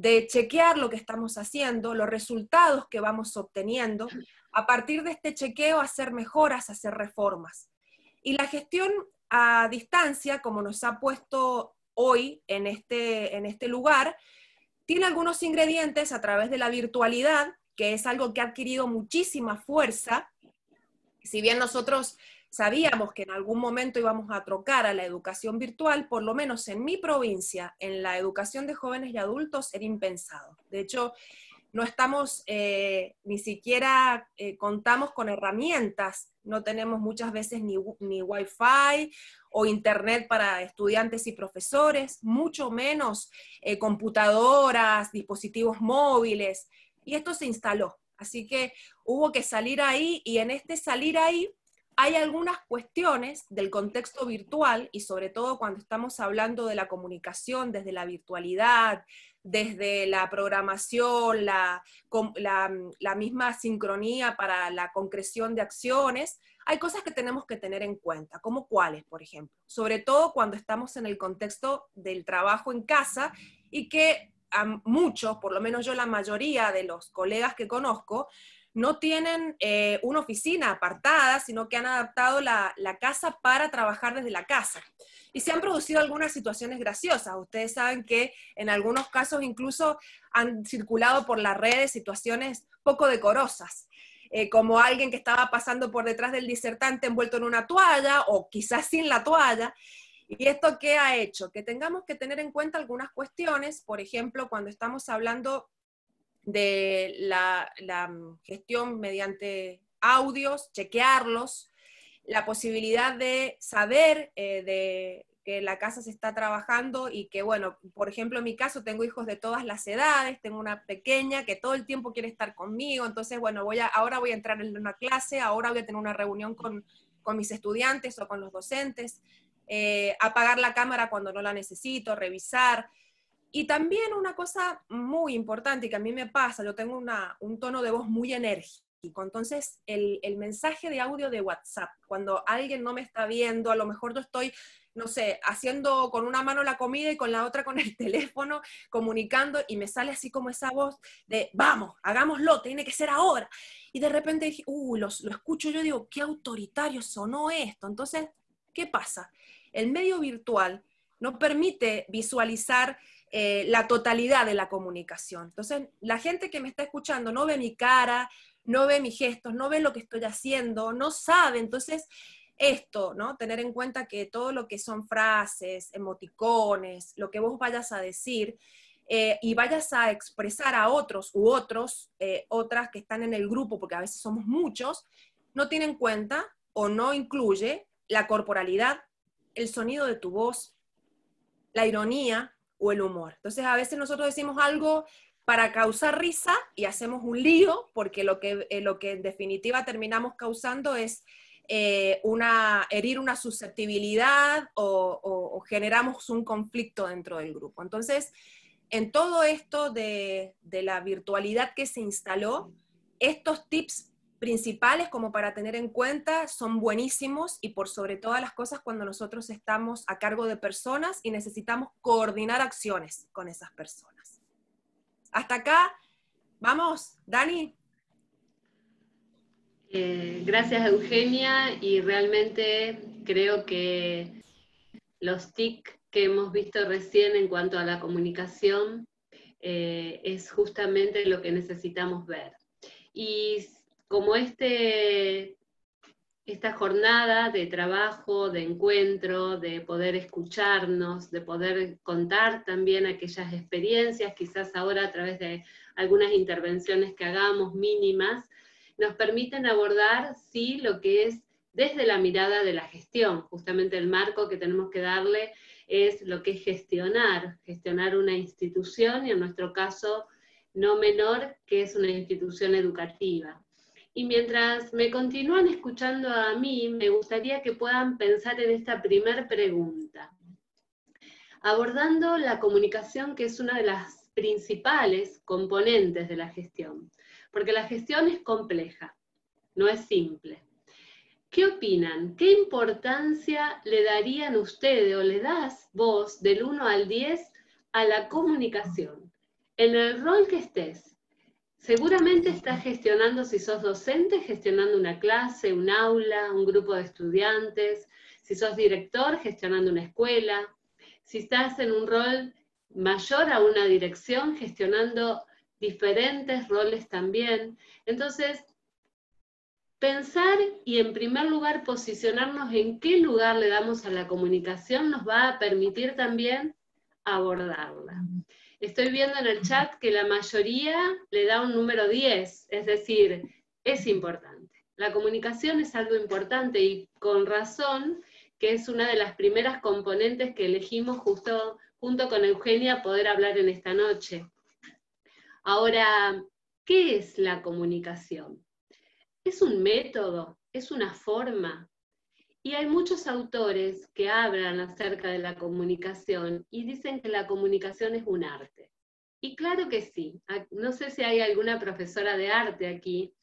de chequear lo que estamos haciendo, los resultados que vamos obteniendo, a partir de este chequeo hacer mejoras, hacer reformas. Y la gestión a distancia, como nos ha puesto hoy en este lugar, tiene algunos ingredientes a través de la virtualidad, que es algo que ha adquirido muchísima fuerza. Si bien nosotros sabíamos que en algún momento íbamos a trocar a la educación virtual, por lo menos en mi provincia, en la educación de jóvenes y adultos, era impensado. De hecho, no estamos, ni siquiera contamos con herramientas, no tenemos muchas veces ni Wi-Fi o internet para estudiantes y profesores, mucho menos computadoras, dispositivos móviles, y esto se instaló. Así que hubo que salir ahí, y en este salir ahí hay algunas cuestiones del contexto virtual, y sobre todo cuando estamos hablando de la comunicación desde la virtualidad, desde la programación, la misma sincronía para la concreción de acciones, hay cosas que tenemos que tener en cuenta, como cuáles, por ejemplo, sobre todo cuando estamos en el contexto del trabajo en casa, y que a muchos, por lo menos yo la mayoría de los colegas que conozco, no tienen una oficina apartada, sino que han adaptado la casa para trabajar desde la casa. Y se han producido algunas situaciones graciosas. Ustedes saben que en algunos casos incluso han circulado por las redes situaciones poco decorosas, como alguien que estaba pasando por detrás del disertante envuelto en una toalla, o quizás sin la toalla. ¿Y esto qué ha hecho? Que tengamos que tener en cuenta algunas cuestiones, por ejemplo, cuando estamos hablando de la gestión mediante audios, chequearlos, la posibilidad de saber de que la casa se está trabajando, y que, bueno, por ejemplo, en mi caso tengo hijos de todas las edades, tengo una pequeña que todo el tiempo quiere estar conmigo, entonces, bueno, ahora voy a entrar en una clase, ahora voy a tener una reunión con mis estudiantes o con los docentes, apagar la cámara cuando no la necesito, revisar. Y también una cosa muy importante que a mí me pasa, yo tengo un tono de voz muy enérgico. Entonces, el mensaje de audio de WhatsApp, cuando alguien no me está viendo, a lo mejor yo estoy, no sé, haciendo con una mano la comida y con la otra con el teléfono, comunicando, y me sale así como esa voz de, vamos, hagámoslo, tiene que ser ahora. Y de repente dije, lo escucho, yo digo, qué autoritario sonó esto. Entonces, ¿qué pasa? El medio virtual no permite visualizar la totalidad de la comunicación. Entonces, la gente que me está escuchando no ve mi cara, no ve mis gestos, no ve lo que estoy haciendo, no sabe. Entonces, esto, ¿no? Tener en cuenta que todo lo que son frases, emoticones, lo que vos vayas a decir, y vayas a expresar a otros u otras que están en el grupo, porque a veces somos muchos, no tiene en cuenta o no incluye la corporalidad, el sonido de tu voz, la ironía o el humor. Entonces, a veces nosotros decimos algo para causar risa y hacemos un lío, porque lo que en definitiva terminamos causando es herir una susceptibilidad, o generamos un conflicto dentro del grupo. Entonces, en todo esto de la virtualidad que se instaló, estos tips principales como para tener en cuenta son buenísimos, y por sobre todas las cosas cuando nosotros estamos a cargo de personas y necesitamos coordinar acciones con esas personas. Hasta acá, vamos, Dani. Gracias, Eugenia, y realmente creo que los TIC que hemos visto recién en cuanto a la comunicación es justamente lo que necesitamos ver. Y como esta jornada de trabajo, de encuentro, de poder escucharnos, de poder contar también aquellas experiencias, quizás ahora a través de algunas intervenciones que hagamos mínimas, nos permiten abordar, sí, lo que es desde la mirada de la gestión. Justamente el marco que tenemos que darle es lo que es gestionar una institución, y en nuestro caso no menor, que es una institución educativa. Y mientras me continúan escuchando a mí, me gustaría que puedan pensar en esta primer pregunta. Abordando la comunicación, que es una de las principales componentes de la gestión, porque la gestión es compleja, no es simple. ¿Qué opinan? ¿Qué importancia le darían ustedes, o le das vos, del 1 al 10, a la comunicación? en el rol que estés, seguramente estás gestionando, si sos docente, gestionando una clase, un aula, un grupo de estudiantes, si sos director, gestionando una escuela, si estás en un rol mayor a una dirección, gestionando diferentes roles también. Entonces, pensar y en primer lugar posicionarnos en qué lugar le damos a la comunicación nos va a permitir también abordarla. Estoy viendo en el chat que la mayoría le da un número 10, es decir, es importante. La comunicación es algo importante y con razón que es una de las primeras componentes que elegimos junto con Eugenia poder hablar en esta noche. Ahora, ¿qué es la comunicación? Es un método, es una forma. Y hay muchos autores que hablan acerca de la comunicación y dicen que la comunicación es un arte. Y claro que sí. No sé si hay alguna profesora de arte aquí,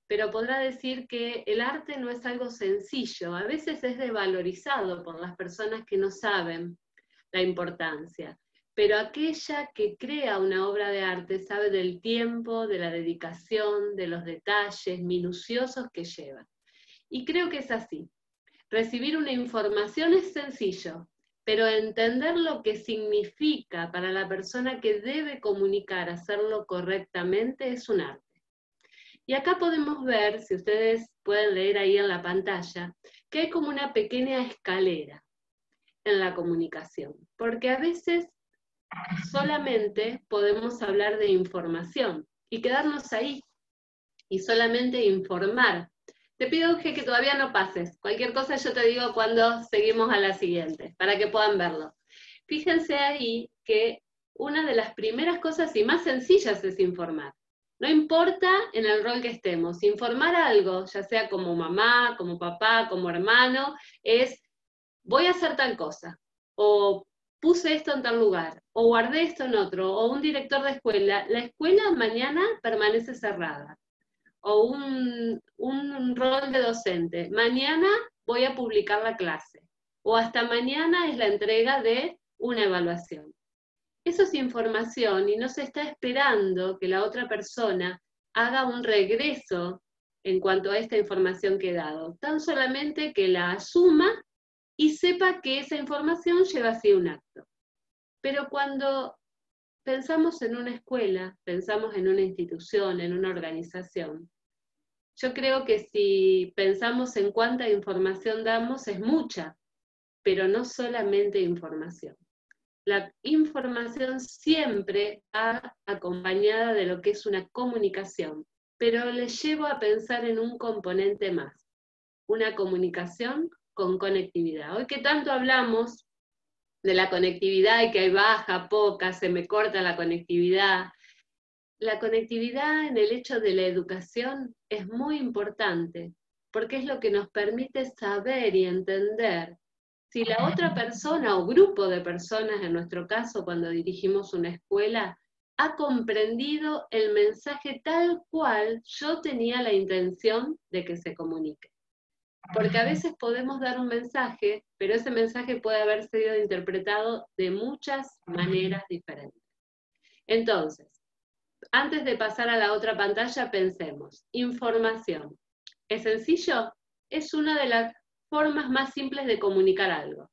pero podrá decir que el arte no es algo sencillo. A veces es desvalorizado por las personas que no saben la importancia. Pero aquella que crea una obra de arte sabe del tiempo, de la dedicación, de los detalles minuciosos que lleva. Y creo que es así. Recibir una información es sencillo, pero entender lo que significa para la persona que debe comunicar, hacerlo correctamente, es un arte. Y acá podemos ver, si ustedes pueden leer ahí en la pantalla, que hay como una pequeña escalera en la comunicación, porque a veces solamente podemos hablar de información y quedarnos ahí y solamente informar. Te pido, Euge, que todavía no pases. Cualquier cosa yo te digo cuando seguimos a la siguiente, para que puedan verlo. Fíjense ahí que una de las primeras cosas y más sencillas es informar. No importa en el rol que estemos, informar algo, ya sea como mamá, como papá, como hermano, es voy a hacer tal cosa, o puse esto en tal lugar, o guardé esto en otro, o un director de escuela, la escuela mañana permanece cerrada, o un rol de docente, mañana voy a publicar la clase, o hasta mañana es la entrega de una evaluación. Eso es información y no se está esperando que la otra persona haga un regreso en cuanto a esta información que he dado, tan solamente que la asuma y sepa que esa información lleva así un acto. Pero cuando pensamos en una escuela, pensamos en una institución, en una organización, yo creo que si pensamos en cuánta información damos, es mucha, pero no solamente información. La información siempre va acompañada de lo que es una comunicación, pero les llevo a pensar en un componente más, una comunicación con conectividad. Hoy que tanto hablamos de la conectividad y que hay baja, poca, se me corta la conectividad en el hecho de la educación es muy importante, porque es lo que nos permite saber y entender si la otra persona o grupo de personas, en nuestro caso cuando dirigimos una escuela, ha comprendido el mensaje tal cual yo tenía la intención de que se comunique. Porque a veces podemos dar un mensaje, pero ese mensaje puede haber sido interpretado de muchas maneras diferentes. Entonces, antes de pasar a la otra pantalla, pensemos, información. ¿Es sencillo? Es una de las formas más simples de comunicar algo.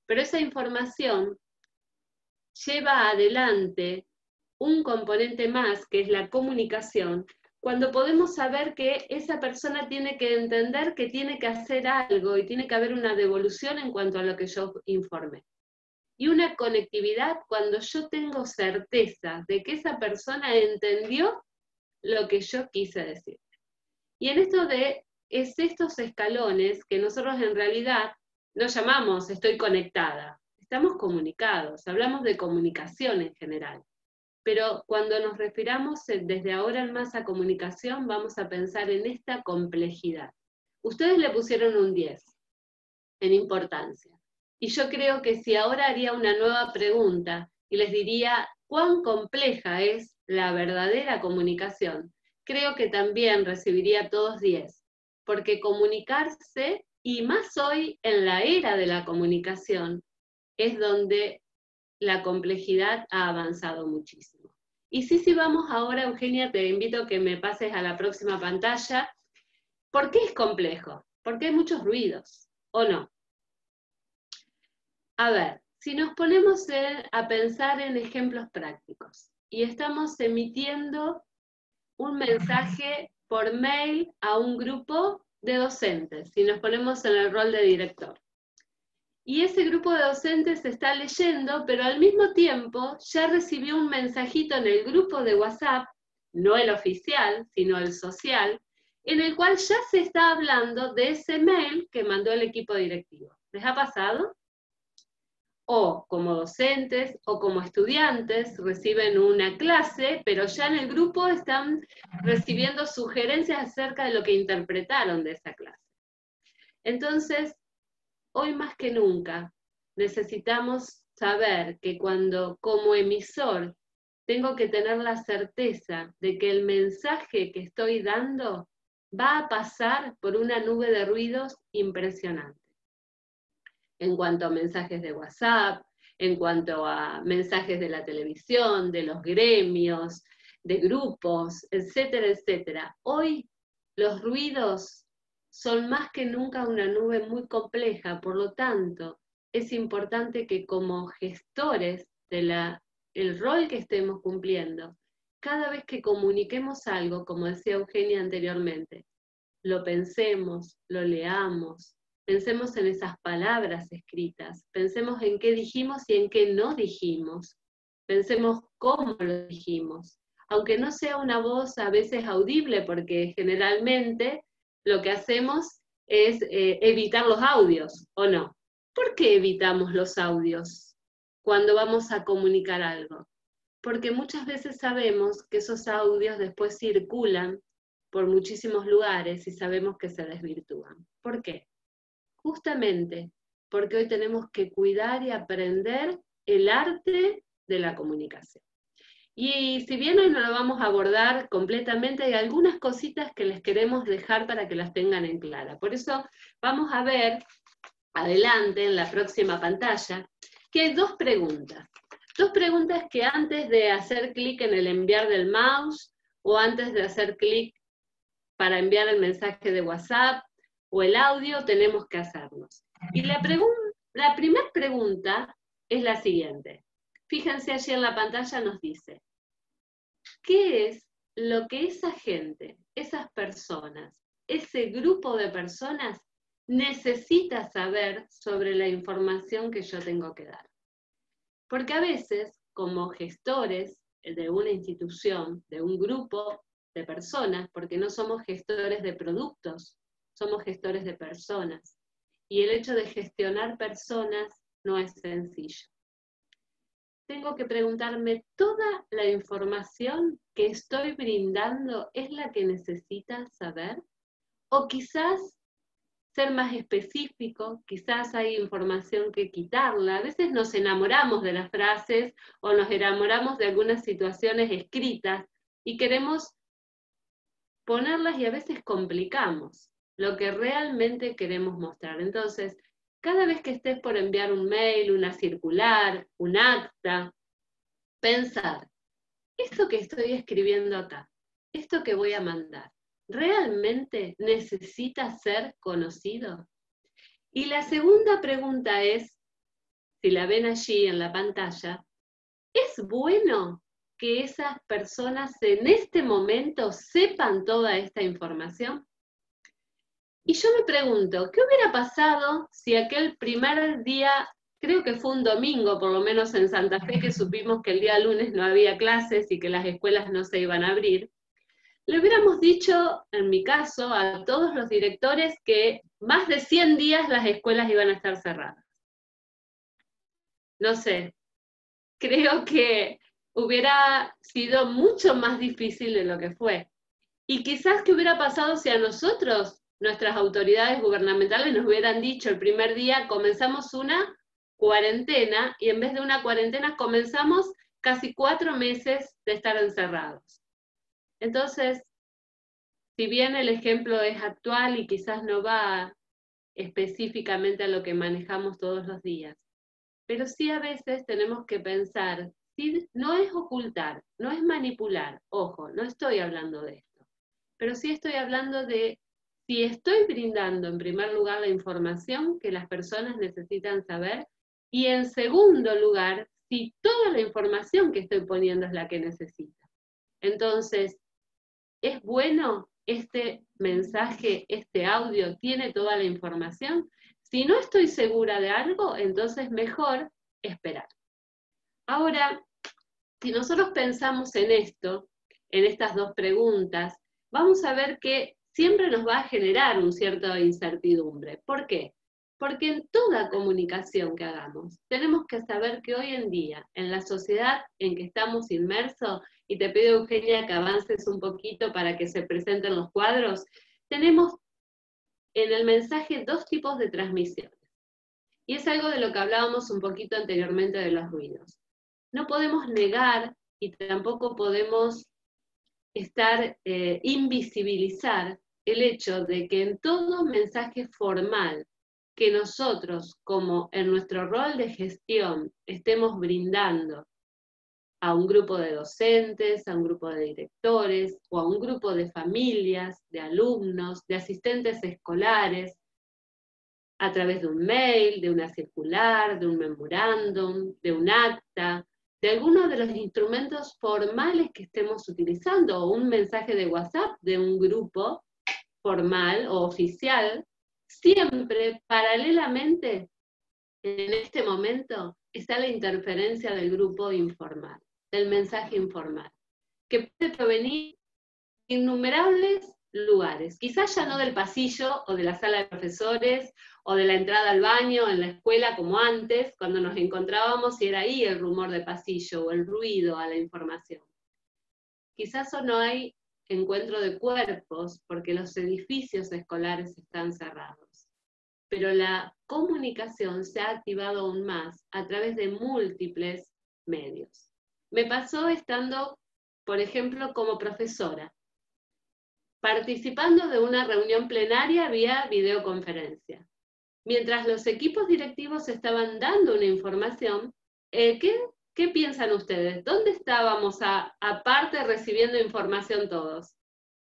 Pero esa información lleva adelante un componente más, que es la comunicación, cuando podemos saber que esa persona tiene que entender que tiene que hacer algo y tiene que haber una devolución en cuanto a lo que yo informé. Y una conectividad cuando yo tengo certeza de que esa persona entendió lo que yo quise decir. Y en esto es estos escalones que nosotros en realidad no llamamos estoy conectada, estamos comunicados, hablamos de comunicación en general. Pero cuando nos refiramos desde ahora en más a comunicación, vamos a pensar en esta complejidad. Ustedes le pusieron un 10 en importancia. Y yo creo que si ahora haría una nueva pregunta y les diría cuán compleja es la verdadera comunicación, creo que también recibiría todos 10. Porque comunicarse, y más hoy en la era de la comunicación, es donde la complejidad ha avanzado muchísimo. Y sí, vamos ahora, Eugenia, te invito a que me pases a la próxima pantalla. ¿Por qué es complejo? Porque hay muchos ruidos, ¿o no? A ver, si nos ponemos a pensar en ejemplos prácticos y estamos emitiendo un mensaje por mail a un grupo de docentes, si nos ponemos en el rol de director. Y ese grupo de docentes está leyendo, pero al mismo tiempo ya recibió un mensajito en el grupo de WhatsApp, no el oficial, sino el social, en el cual ya se está hablando de ese mail que mandó el equipo directivo. ¿Les ha pasado? O como docentes o como estudiantes reciben una clase, pero ya en el grupo están recibiendo sugerencias acerca de lo que interpretaron de esa clase. Entonces, hoy más que nunca necesitamos saber que cuando como emisor tengo que tener la certeza de que el mensaje que estoy dando va a pasar por una nube de ruidos impresionante. En cuanto a mensajes de WhatsApp, en cuanto a mensajes de la televisión, de los gremios, de grupos, etcétera, etcétera. Hoy los ruidos son más que nunca una nube muy compleja, por lo tanto, es importante que como gestores del rol que estemos cumpliendo, cada vez que comuniquemos algo, como decía Eugenia anteriormente, lo pensemos, lo leamos, pensemos en esas palabras escritas, pensemos en qué dijimos y en qué no dijimos, pensemos cómo lo dijimos, aunque no sea una voz a veces audible, porque generalmente lo que hacemos es evitar los audios, ¿o no? ¿Por qué evitamos los audios cuando vamos a comunicar algo? Porque muchas veces sabemos que esos audios después circulan por muchísimos lugares y sabemos que se desvirtúan. ¿Por qué? Justamente porque hoy tenemos que cuidar y aprender el arte de la comunicación. Y si bien hoy no lo vamos a abordar completamente, hay algunas cositas que les queremos dejar para que las tengan en clara. Por eso vamos a ver adelante en la próxima pantalla que hay dos preguntas. Dos preguntas que antes de hacer clic en el enviar del mouse o antes de hacer clic para enviar el mensaje de WhatsApp o el audio tenemos que hacernos. Y la primera pregunta es la siguiente. Fíjense allí en la pantalla nos dice, ¿qué es lo que esa gente, esas personas, ese grupo de personas necesita saber sobre la información que yo tengo que dar? Porque a veces, como gestores de una institución, de un grupo de personas, porque no somos gestores de productos, somos gestores de personas. Y el hecho de gestionar personas no es sencillo. Tengo que preguntarme, ¿toda la información que estoy brindando es la que necesitas saber? O quizás ser más específico, quizás hay información que quitarla. A veces nos enamoramos de las frases o nos enamoramos de algunas situaciones escritas y queremos ponerlas y a veces complicamos lo que realmente queremos mostrar. Entonces, cada vez que estés por enviar un mail, una circular, un acta, pensar, esto que estoy escribiendo acá, esto que voy a mandar, ¿realmente necesita ser conocido? Y la segunda pregunta es, si la ven allí en la pantalla, ¿es bueno que esas personas en este momento sepan toda esta información? Y yo me pregunto, ¿qué hubiera pasado si aquel primer día, creo que fue un domingo, por lo menos en Santa Fe, que supimos que el día lunes no había clases y que las escuelas no se iban a abrir, le hubiéramos dicho, en mi caso, a todos los directores que más de 100 días las escuelas iban a estar cerradas? No sé, creo que hubiera sido mucho más difícil de lo que fue. Y quizás qué hubiera pasado si a nosotros, nuestras autoridades gubernamentales, nos hubieran dicho el primer día, comenzamos una cuarentena, y en vez de una cuarentena comenzamos casi 4 meses de estar encerrados. Entonces, si bien el ejemplo es actual y quizás no va específicamente a lo que manejamos todos los días, pero sí a veces tenemos que pensar No es ocultar, no es manipular, ojo, no estoy hablando de esto, pero sí estoy hablando de si estoy brindando en primer lugar la información que las personas necesitan saber y en segundo lugar, si toda la información que estoy poniendo es la que necesita. Entonces, ¿es bueno este mensaje, este audio, tiene toda la información? Si no estoy segura de algo, entonces mejor esperar. Ahora, si nosotros pensamos en esto, en estas dos preguntas, vamos a ver que siempre nos va a generar un cierto incertidumbre. ¿Por qué? Porque en toda comunicación que hagamos, tenemos que saber que hoy en día, en la sociedad en que estamos inmersos, y te pido, Eugenia, que avances un poquito para que se presenten los cuadros, tenemos en el mensaje dos tipos de transmisiones. Y es algo de lo que hablábamos un poquito anteriormente de los ruidos. No podemos negar y tampoco podemos invisibilizar el hecho de que en todo mensaje formal que nosotros, como en nuestro rol de gestión, estemos brindando a un grupo de docentes, a un grupo de directores o a un grupo de familias, de alumnos, de asistentes escolares, a través de un mail, de una circular, de un memorándum, de un acta, de alguno de los instrumentos formales que estemos utilizando, o un mensaje de WhatsApp de un grupo formal o oficial, siempre paralelamente en este momento está la interferencia del grupo informal, del mensaje informal, que puede provenir de innumerables lugares, quizás ya no del pasillo o de la sala de profesores o de la entrada al baño en la escuela como antes, cuando nos encontrábamos y era ahí el rumor de pasillo o el ruido a la información. Quizás o no hay encuentro de cuerpos porque los edificios escolares están cerrados, pero la comunicación se ha activado aún más a través de múltiples medios. Me pasó estando, por ejemplo, como profesora, participando de una reunión plenaria vía videoconferencia. Mientras los equipos directivos estaban dando una información, ¿qué piensan ustedes? ¿Dónde estábamos aparte recibiendo información todos?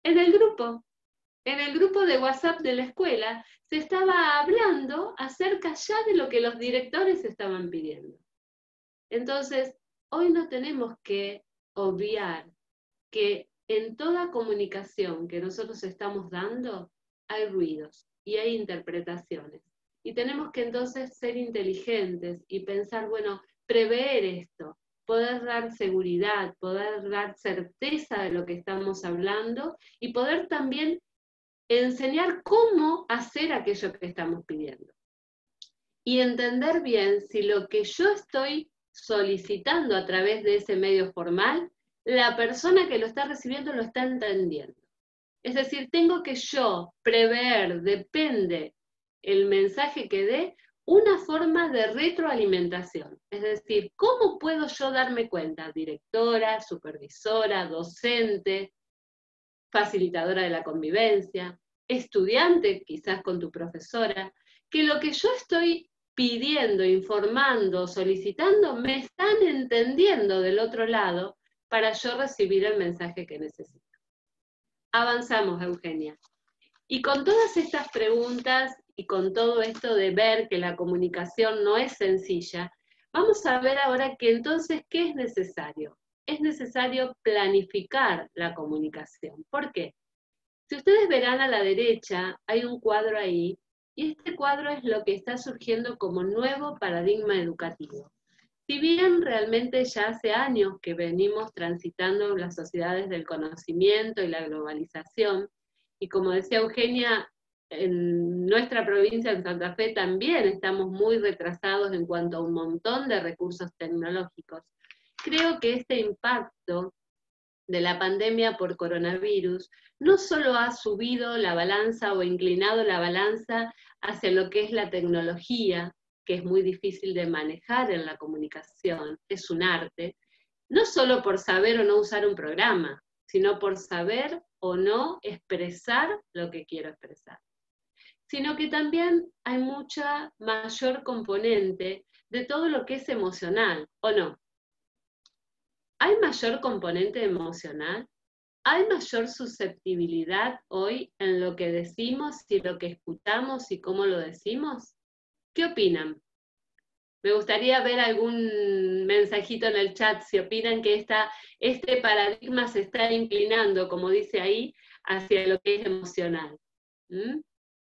En el grupo de WhatsApp de la escuela se estaba hablando acerca ya de lo que los directores estaban pidiendo. Entonces, hoy no tenemos que obviar que en toda comunicación que nosotros estamos dando hay ruidos y hay interpretaciones. Y tenemos que entonces ser inteligentes y pensar, bueno, prever esto, poder dar seguridad, poder dar certeza de lo que estamos hablando y poder también enseñar cómo hacer aquello que estamos pidiendo. Y entender bien si lo que yo estoy solicitando a través de ese medio formal, la persona que lo está recibiendo lo está entendiendo. Es decir, tengo que yo prever, depende el mensaje que dé, una forma de retroalimentación. Es decir, ¿cómo puedo yo darme cuenta? Directora, supervisora, docente, facilitadora de la convivencia, estudiante, quizás con tu profesora, que lo que yo estoy pidiendo, informando, solicitando, me están entendiendo del otro lado para yo recibir el mensaje que necesito. Avanzamos, Eugenia. Y con todas estas preguntas y con todo esto de ver que la comunicación no es sencilla, vamos a ver ahora que entonces, ¿qué es necesario? Es necesario planificar la comunicación. ¿Por qué? Si ustedes verán a la derecha, hay un cuadro ahí, y este cuadro es lo que está surgiendo como nuevo paradigma educativo. Si bien realmente ya hace años que venimos transitando las sociedades del conocimiento y la globalización, y como decía Eugenia, en nuestra provincia, en Santa Fe, también estamos muy retrasados en cuanto a un montón de recursos tecnológicos. Creo que este impacto de la pandemia por coronavirus no solo ha subido la balanza o inclinado la balanza hacia lo que es la tecnología, que es muy difícil de manejar en la comunicación, es un arte, no solo por saber o no usar un programa, sino por saber o no expresar lo que quiero expresar. Sino que también hay mucha mayor componente de todo lo que es emocional, ¿o no? ¿hay mayor componente emocional? ¿Hay mayor susceptibilidad hoy en lo que decimos y lo que escuchamos y cómo lo decimos? ¿Qué opinan? Me gustaría ver algún mensajito en el chat si opinan que este paradigma se está inclinando, como dice ahí, hacia lo que es emocional. ¿Mm?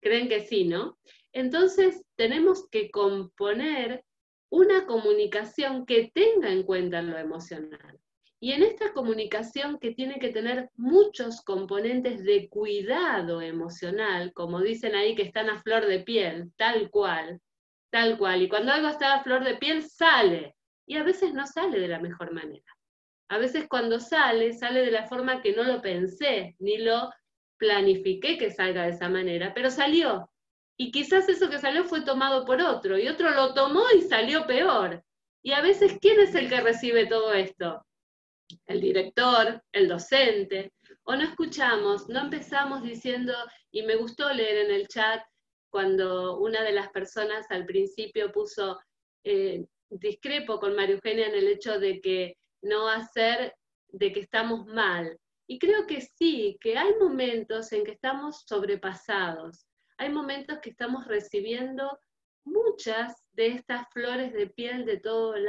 ¿Creen que sí, no? Entonces tenemos que componer una comunicación que tenga en cuenta lo emocional. Y en esta comunicación que tiene que tener muchos componentes de cuidado emocional, como dicen ahí que están a flor de piel, tal cual. Tal cual. Y cuando algo está a flor de piel, sale. Y a veces no sale de la mejor manera. A veces cuando sale, sale de la forma que no lo pensé, ni lo planifiqué que salga de esa manera, pero salió. Y quizás eso que salió fue tomado por otro, y otro lo tomó y salió peor. Y a veces, ¿quién es el que recibe todo esto? El director, el docente. O no escuchamos, no empezamos diciendo, y me gustó leer en el chat, cuando una de las personas al principio puso, discrepo con María Eugenia en el hecho de que no hacer, de que estamos mal. Y creo que sí, que hay momentos en que estamos sobrepasados, hay momentos que estamos recibiendo muchas de estas flores de piel de todos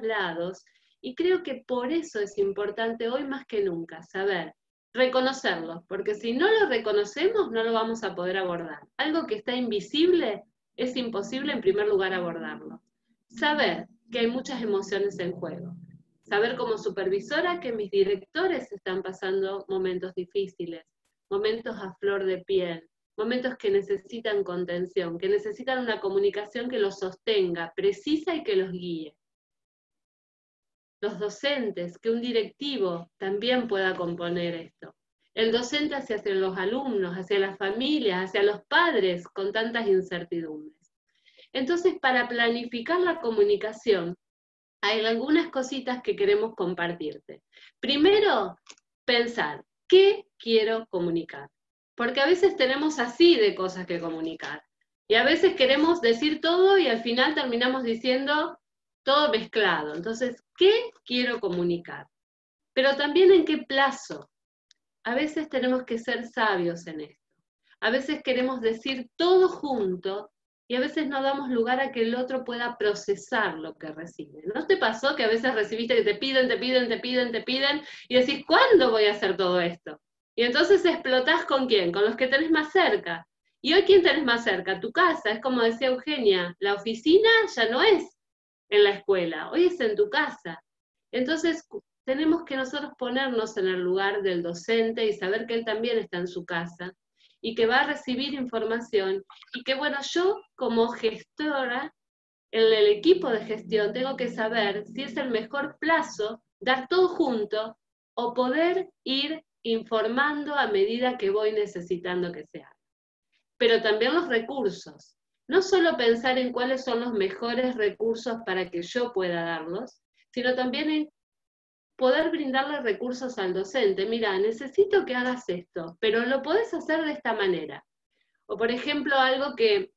lados, y creo que por eso es importante hoy más que nunca saber reconocerlo, porque si no lo reconocemos no lo vamos a poder abordar. Algo que está invisible es imposible en primer lugar abordarlo. Saber que hay muchas emociones en juego. Saber como supervisora que mis directores están pasando momentos difíciles, momentos a flor de piel, momentos que necesitan contención, que necesitan una comunicación que los sostenga, precisa y que los guíe. Los docentes, que un directivo también pueda componer esto. El docente hacia los alumnos, hacia las familias, hacia los padres con tantas incertidumbres. Entonces, para planificar la comunicación, hay algunas cositas que queremos compartirte. Primero, pensar, ¿qué quiero comunicar? Porque a veces tenemos así de cosas que comunicar. Y a veces queremos decir todo y al final terminamos diciendo todo mezclado. Entonces, ¿qué quiero comunicar? Pero también en qué plazo. A veces tenemos que ser sabios en esto. A veces queremos decir todo junto y a veces no damos lugar a que el otro pueda procesar lo que recibe. ¿No te pasó que a veces recibiste que te piden y decís, ¿cuándo voy a hacer todo esto? Y entonces explotás ¿con quién? Con los que tenés más cerca. Y hoy, ¿quién tenés más cerca? Tu casa. Es como decía Eugenia, la oficina ya no es en la escuela, hoy es en tu casa. Entonces tenemos que nosotros ponernos en el lugar del docente y saber que él también está en su casa y que va a recibir información y que bueno, yo como gestora, en el equipo de gestión tengo que saber si es el mejor plazo dar todo junto o poder ir informando a medida que voy necesitando que se haga. Pero también los recursos. No solo pensar en cuáles son los mejores recursos para que yo pueda darlos, sino también en poder brindarle recursos al docente. Mira, necesito que hagas esto, pero lo podés hacer de esta manera. O por ejemplo, algo que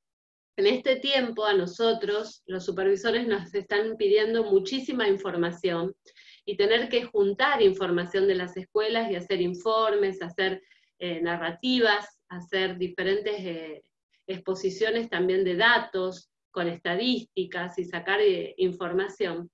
en este tiempo a nosotros, los supervisores, nos están pidiendo muchísima información y tener que juntar información de las escuelas y hacer informes, hacer narrativas, hacer diferentes exposiciones también de datos con estadísticas y sacar información.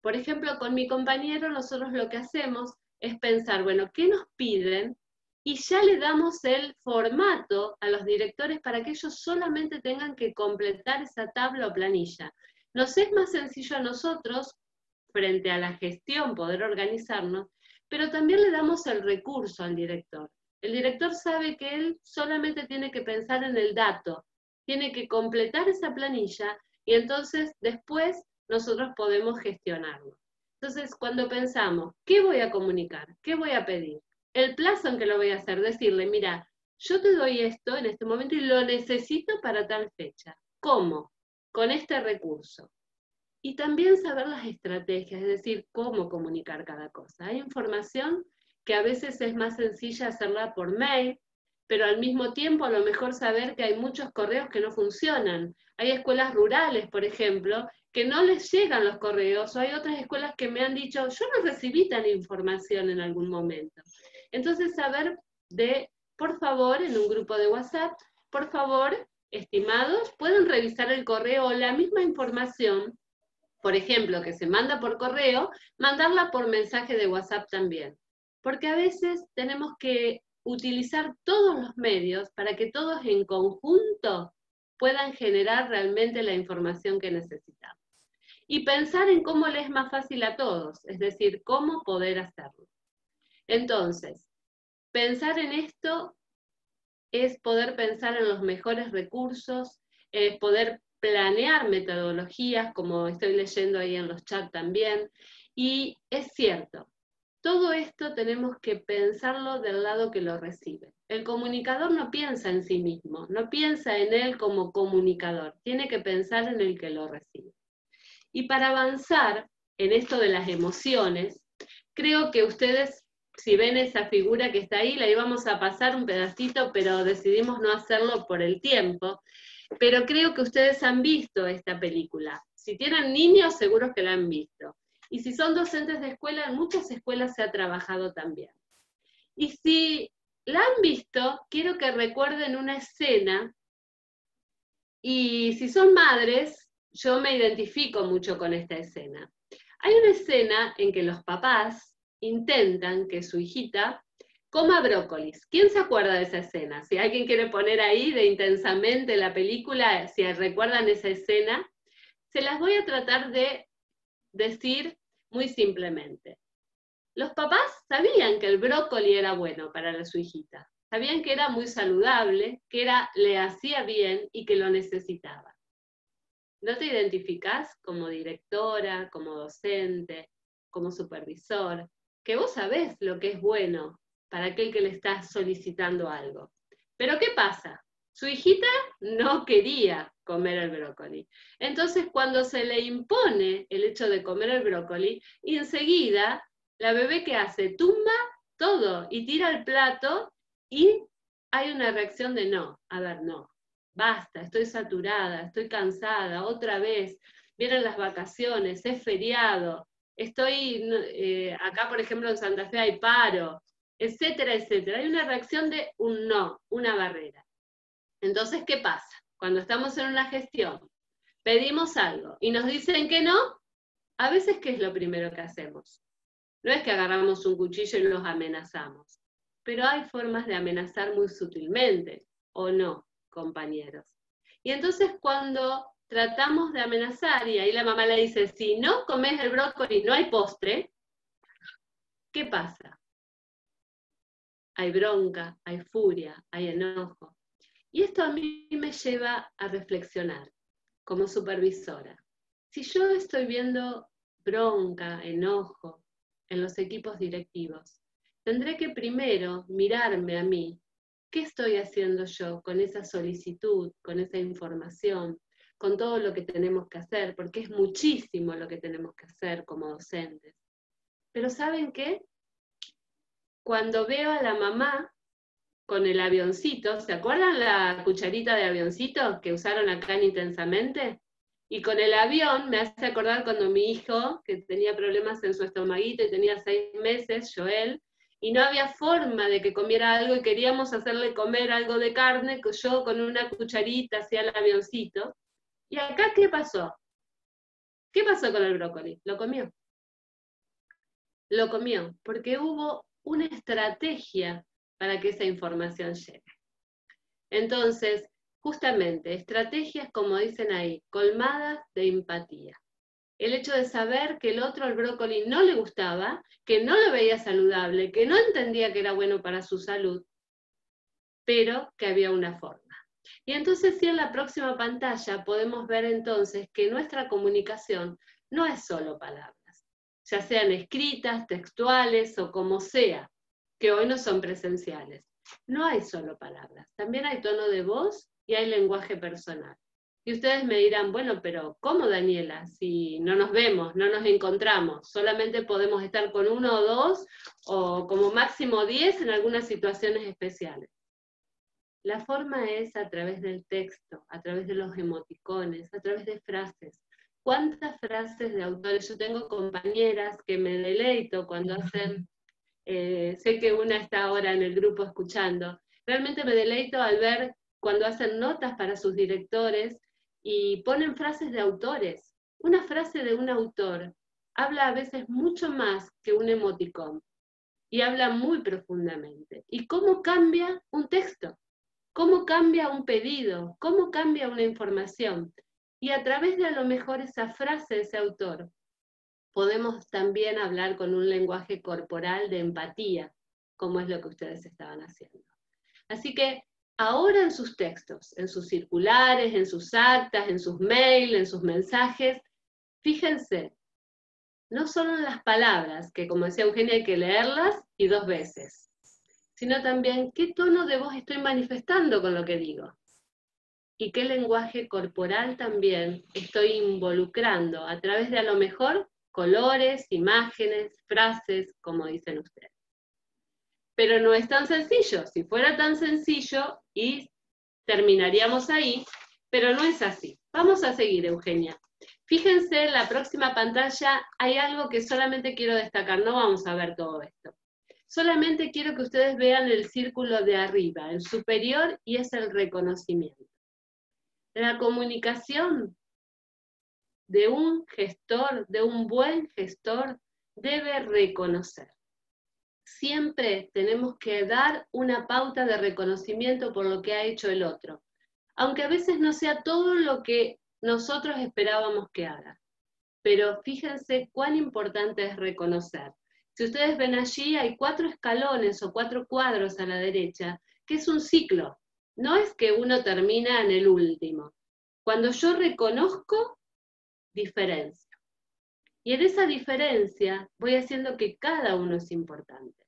Por ejemplo, con mi compañero nosotros lo que hacemos es pensar, bueno, ¿qué nos piden? Y ya le damos el formato a los directores para que ellos solamente tengan que completar esa tabla o planilla. Nos es más sencillo a nosotros, frente a la gestión, poder organizarnos, pero también le damos el recurso al director. El director sabe que él solamente tiene que pensar en el dato, tiene que completar esa planilla y entonces después nosotros podemos gestionarlo. Entonces, cuando pensamos, ¿qué voy a comunicar? ¿Qué voy a pedir? El plazo en que lo voy a hacer, decirle, mira, yo te doy esto en este momento y lo necesito para tal fecha. ¿Cómo? Con este recurso. Y también saber las estrategias, es decir, cómo comunicar cada cosa. Hay información que a veces es más sencilla hacerla por mail, pero al mismo tiempo a lo mejor saber que hay muchos correos que no funcionan. Hay escuelas rurales, por ejemplo, que no les llegan los correos, o hay otras escuelas que me han dicho, yo no recibí tan información en algún momento. Entonces, saber de, por favor, en un grupo de WhatsApp, por favor, estimados, pueden revisar el correo o la misma información, por ejemplo, que se manda por correo, mandarla por mensaje de WhatsApp también. Porque a veces tenemos que utilizar todos los medios para que todos en conjunto puedan generar realmente la información que necesitamos. Y pensar en cómo le es más fácil a todos, es decir, cómo poder hacerlo. Entonces, pensar en esto es poder pensar en los mejores recursos, es poder planear metodologías, como estoy leyendo ahí en los chats también, y es cierto, todo esto tenemos que pensarlo del lado que lo recibe. El comunicador no piensa en sí mismo, no piensa en él como comunicador, tiene que pensar en el que lo recibe. Y para avanzar en esto de las emociones, creo que ustedes, si ven esa figura que está ahí, la íbamos a pasar un pedacito, pero decidimos no hacerlo por el tiempo. Pero creo que ustedes han visto esta película. Si tienen niños, seguro que la han visto. Y si son docentes de escuela, en muchas escuelas se ha trabajado también. Y si la han visto, quiero que recuerden una escena, y si son madres, yo me identifico mucho con esta escena. Hay una escena en que los papás intentan que su hijita coma brócolis. ¿Quién se acuerda de esa escena? Si alguien quiere poner ahí de Intensamente la película, si recuerdan esa escena, se las voy a tratar de decir muy simplemente. Los papás sabían que el brócoli era bueno para su hijita. Sabían que era muy saludable, que le hacía bien y que lo necesitaba. ¿No te identificás como directora, como docente, como supervisor? Que vos sabés lo que es bueno para aquel que le está solicitando algo. Pero ¿qué pasa? Su hijita no quería comer el brócoli. Entonces, cuando se le impone el hecho de comer el brócoli, enseguida la bebé ¿qué hace? Tumba todo y tira el plato y hay una reacción de no. A ver, no. Basta, estoy saturada, estoy cansada, otra vez, vienen las vacaciones, es feriado, estoy acá, por ejemplo, en Santa Fe hay paro, etcétera, etcétera. Hay una reacción de un no, una barrera. Entonces, ¿qué pasa? Cuando estamos en una gestión, pedimos algo y nos dicen que no, a veces, ¿qué es lo primero que hacemos? No es que agarramos un cuchillo y los amenazamos, pero hay formas de amenazar muy sutilmente, ¿o no, compañeros? Y entonces cuando tratamos de amenazar, y ahí la mamá le dice, si no comes el brócoli no hay postre, ¿qué pasa? Hay bronca, hay furia, hay enojo. Y esto a mí me lleva a reflexionar como supervisora. Si yo estoy viendo bronca, enojo en los equipos directivos, tendré que primero mirarme a mí. ¿Qué estoy haciendo yo con esa solicitud, con esa información, con todo lo que tenemos que hacer? Porque es muchísimo lo que tenemos que hacer como docentes. Pero ¿saben qué? Cuando veo a la mamá con el avioncito, ¿se acuerdan la cucharita de avioncito que usaron acá en Intensamente? Y con el avión me hace acordar cuando mi hijo, que tenía problemas en su estomaguito y tenía 6 meses, Joel, y no había forma de que comiera algo y queríamos hacerle comer algo de carne, yo con una cucharita hacía el avioncito. ¿Y acá qué pasó? ¿Qué pasó con el brócoli? Lo comió. Lo comió, porque hubo una estrategia para que esa información llegue. Entonces, justamente, estrategias, como dicen ahí, colmadas de empatía. El hecho de saber que el otro, el brócoli, no le gustaba, que no lo veía saludable, que no entendía que era bueno para su salud, pero que había una forma. Y entonces sí, en la próxima pantalla podemos ver entonces que nuestra comunicación no es solo palabras, ya sean escritas, textuales o como sea, que hoy no son presenciales. No hay solo palabras, también hay tono de voz y hay lenguaje personal. Y ustedes me dirán, bueno, pero ¿cómo, Daniela? Si no nos vemos, no nos encontramos, solamente podemos estar con 1 o 2, o como máximo 10 en algunas situaciones especiales. La forma es a través del texto, a través de los emoticones, a través de frases. ¿Cuántas frases de autores? Yo tengo compañeras que me deleito cuando hacen, sé que una está ahora en el grupo escuchando, realmente me deleito al ver cuando hacen notas para sus directores y ponen frases de autores. Una frase de un autor habla a veces mucho más que un emoticón y habla muy profundamente. ¿Y cómo cambia un texto? ¿Cómo cambia un pedido? ¿Cómo cambia una información? Y a través de a lo mejor esa frase de ese autor, podemos también hablar con un lenguaje corporal de empatía, como es lo que ustedes estaban haciendo. Así que ahora en sus textos, en sus circulares, en sus actas, en sus mails, en sus mensajes, fíjense, no solo en las palabras, que como decía Eugenia hay que leerlas y 2 veces, sino también qué tono de voz estoy manifestando con lo que digo. Y qué lenguaje corporal también estoy involucrando a través de a lo mejor colores, imágenes, frases, como dicen ustedes. Pero no es tan sencillo. Si fuera tan sencillo, y terminaríamos ahí, pero no es así. Vamos a seguir, Eugenia. Fíjense, en la próxima pantalla hay algo que solamente quiero destacar. No vamos a ver todo esto. Solamente quiero que ustedes vean el círculo de arriba, el superior, y es el reconocimiento. La comunicación de un gestor, de un buen gestor, debe reconocer. Siempre tenemos que dar una pauta de reconocimiento por lo que ha hecho el otro, aunque a veces no sea todo lo que nosotros esperábamos que haga. Pero fíjense cuán importante es reconocer. Si ustedes ven allí, hay 4 escalones o 4 cuadros a la derecha, que es un ciclo. No es que uno termina en el último. Cuando yo reconozco, diferencio. Y en esa diferencia voy haciendo que cada uno es importante.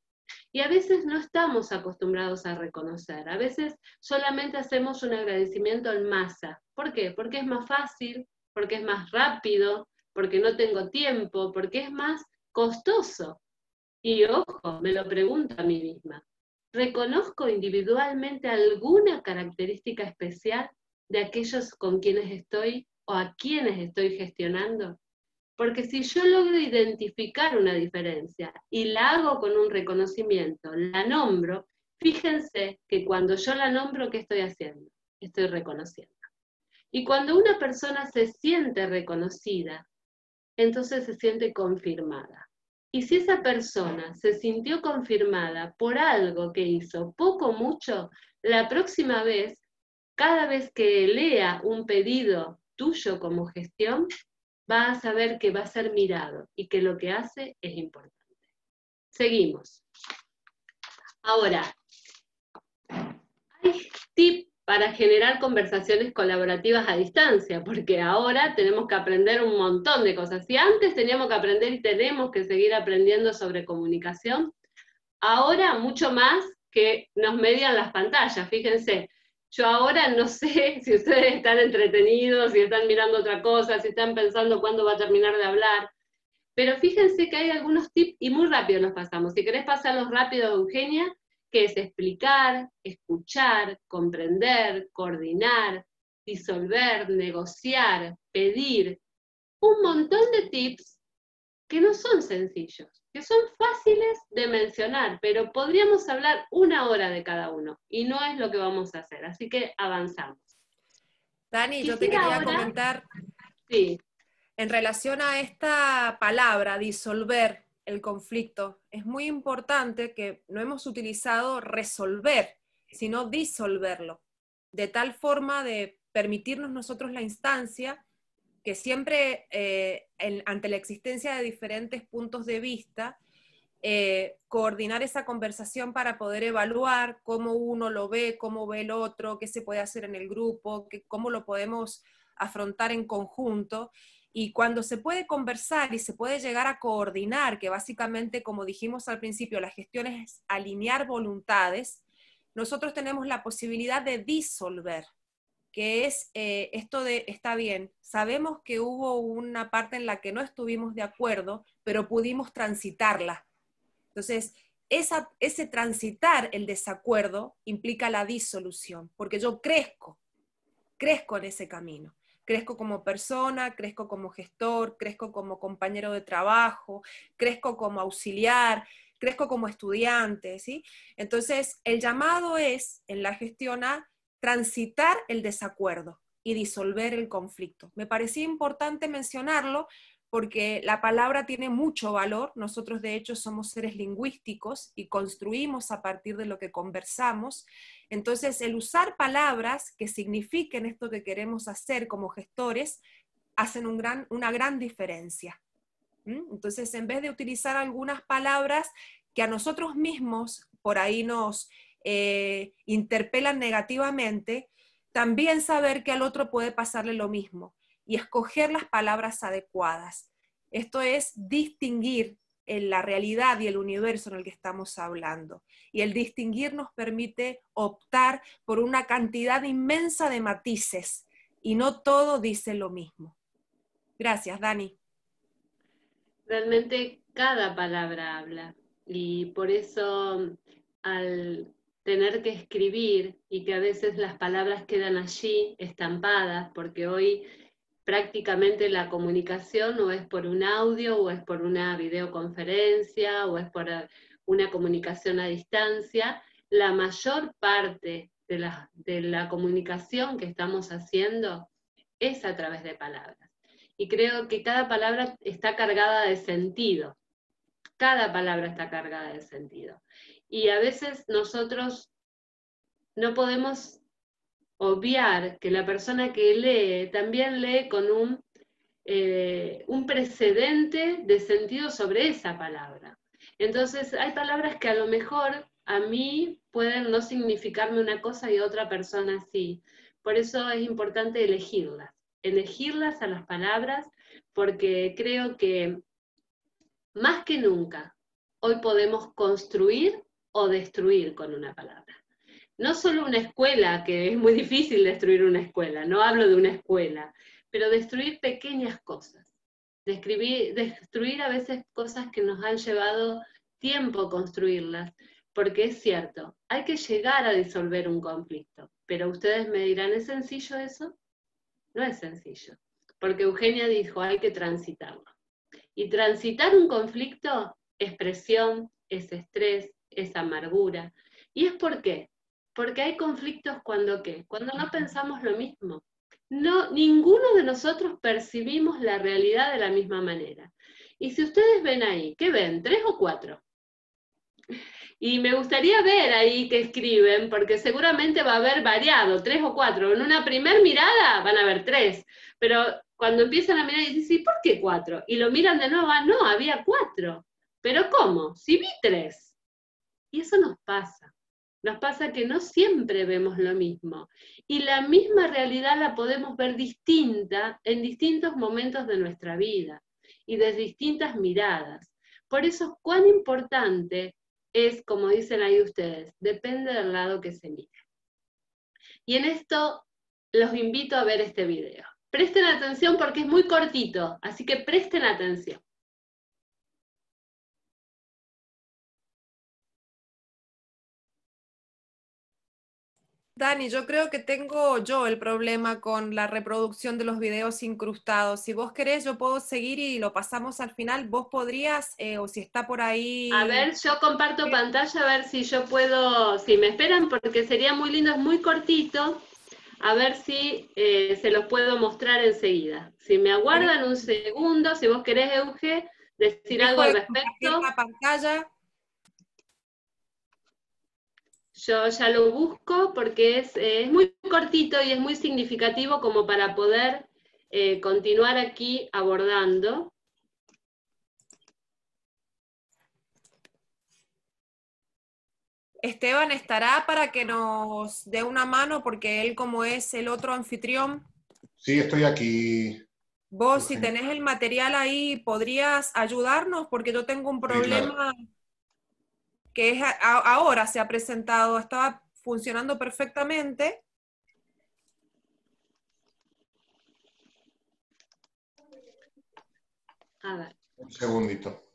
Y a veces no estamos acostumbrados a reconocer. A veces solamente hacemos un agradecimiento en masa. ¿Por qué? Porque es más fácil, porque es más rápido, porque no tengo tiempo, porque es más costoso. Y ojo, me lo pregunto a mí misma. ¿Reconozco individualmente alguna característica especial de aquellos con quienes estoy o a quienes estoy gestionando? Porque si yo logro identificar una diferencia y la hago con un reconocimiento, la nombro, fíjense que cuando yo la nombro, ¿qué estoy haciendo? Estoy reconociendo. Y cuando una persona se siente reconocida, entonces se siente confirmada. Y si esa persona se sintió confirmada por algo que hizo, poco o mucho, la próxima vez, cada vez que lea un pedido tuyo como gestión, va a saber que va a ser mirado y que lo que hace es importante. Seguimos. Ahora, hay tips para generar conversaciones colaborativas a distancia, porque ahora tenemos que aprender un montón de cosas. Si antes teníamos que aprender y tenemos que seguir aprendiendo sobre comunicación, ahora mucho más que nos median las pantallas, fíjense. Yo ahora no sé si ustedes están entretenidos, si están mirando otra cosa, si están pensando cuándo va a terminar de hablar, pero fíjense que hay algunos tips y muy rápido los pasamos. Si querés pasarlos rápido, Eugenia, que es explicar, escuchar, comprender, coordinar, disolver, negociar, pedir, un montón de tips que no son sencillos, que son fáciles de mencionar, pero podríamos hablar 1 hora de cada uno, y no es lo que vamos a hacer, así que avanzamos. Dani, yo te quería comentar, sí, en relación a esta palabra, disolver el conflicto, es muy importante que no hemos utilizado resolver, sino disolverlo, de tal forma de permitirnos nosotros la instancia que siempre ante la existencia de diferentes puntos de vista, coordinar esa conversación para poder evaluar cómo uno lo ve, cómo ve el otro, qué se puede hacer en el grupo, cómo lo podemos afrontar en conjunto. Y cuando se puede conversar y se puede llegar a coordinar, que básicamente, como dijimos al principio, la gestión es alinear voluntades, nosotros tenemos la posibilidad de disolver, que es esto de, está bien, sabemos que hubo una parte en la que no estuvimos de acuerdo, pero pudimos transitarla. Entonces, ese transitar el desacuerdo implica la disolución, porque yo crezco en ese camino. Crezco como persona, crezco como gestor, crezco como compañero de trabajo, crezco como auxiliar, crezco como estudiante, ¿sí? Entonces, el llamado es, en la gestión, a transitar el desacuerdo y disolver el conflicto. Me parecía importante mencionarlo porque la palabra tiene mucho valor. Nosotros, de hecho, somos seres lingüísticos y construimos a partir de lo que conversamos. Entonces, el usar palabras que signifiquen esto que queremos hacer como gestores hacen una gran diferencia. Entonces, en vez de utilizar algunas palabras que a nosotros mismos por ahí nos interpelan negativamente, también saber que al otro puede pasarle lo mismo y escoger las palabras adecuadas. Esto es distinguir en la realidad y el universo en el que estamos hablando. Y el distinguir nos permite optar por una cantidad inmensa de matices y no todo dice lo mismo. Gracias, Dani. Realmente cada palabra habla y por eso al tener que escribir y que a veces las palabras quedan allí estampadas, porque hoy prácticamente la comunicación o es por un audio o es por una videoconferencia o es por una comunicación a distancia, la mayor parte de la comunicación que estamos haciendo es a través de palabras. Y creo que cada palabra está cargada de sentido. Cada palabra está cargada de sentido. Y a veces nosotros no podemos obviar que la persona que lee también lee con un precedente de sentido sobre esa palabra. Entonces hay palabras que a lo mejor a mí pueden no significarme una cosa y a otra persona sí. Por eso es importante elegirlas a las palabras, porque creo que más que nunca hoy podemos construir o destruir con una palabra. No solo una escuela, que es muy difícil destruir una escuela, no hablo de una escuela, pero destruir pequeñas cosas. Destruir a veces cosas que nos han llevado tiempo construirlas, porque es cierto, hay que llegar a disolver un conflicto, pero ustedes me dirán, ¿es sencillo eso? No es sencillo, porque Eugenia dijo, hay que transitarlo. Y transitar un conflicto es presión, es estrés, es amargura. ¿Y es por qué? Porque hay conflictos cuando ¿qué? Cuando no pensamos lo mismo. No, ninguno de nosotros percibimos la realidad de la misma manera. Y si ustedes ven ahí, ¿qué ven? ¿3 o 4? Y me gustaría ver ahí que escriben, porque seguramente va a haber variado, 3 o 4. En una primer mirada van a haber 3, pero cuando empiezan a mirar y dicen, ¿y por qué 4? Y lo miran de nuevo, no, había 4. ¿Pero cómo? Si vi 3. Y eso nos pasa. Nos pasa que no siempre vemos lo mismo. Y la misma realidad la podemos ver distinta en distintos momentos de nuestra vida y de distintas miradas. Por eso es cuán importante es, como dicen ahí ustedes, depende del lado que se mire. Y en esto los invito a ver este video. Presten atención porque es muy cortito, así que presten atención. Dani, yo creo que tengo yo el problema con la reproducción de los videos incrustados. Si vos querés, yo puedo seguir y lo pasamos al final. Vos podrías, o si está por ahí... A ver, yo comparto pantalla, a ver si yo puedo, si me esperan, porque sería muy lindo, es muy cortito. A ver si se los puedo mostrar enseguida. Si me aguardan un segundo, si vos querés, Euge, decir algo al respecto. La pantalla. Yo ya lo busco porque es muy cortito y es muy significativo como para poder continuar aquí abordando. Esteban estará para que nos dé una mano porque él como es el otro anfitrión. Sí, estoy aquí. Vos si tenés el material ahí, ¿podrías ayudarnos? Porque yo tengo un problema que es ahora se ha presentado, estaba funcionando perfectamente. A ver. Un segundito.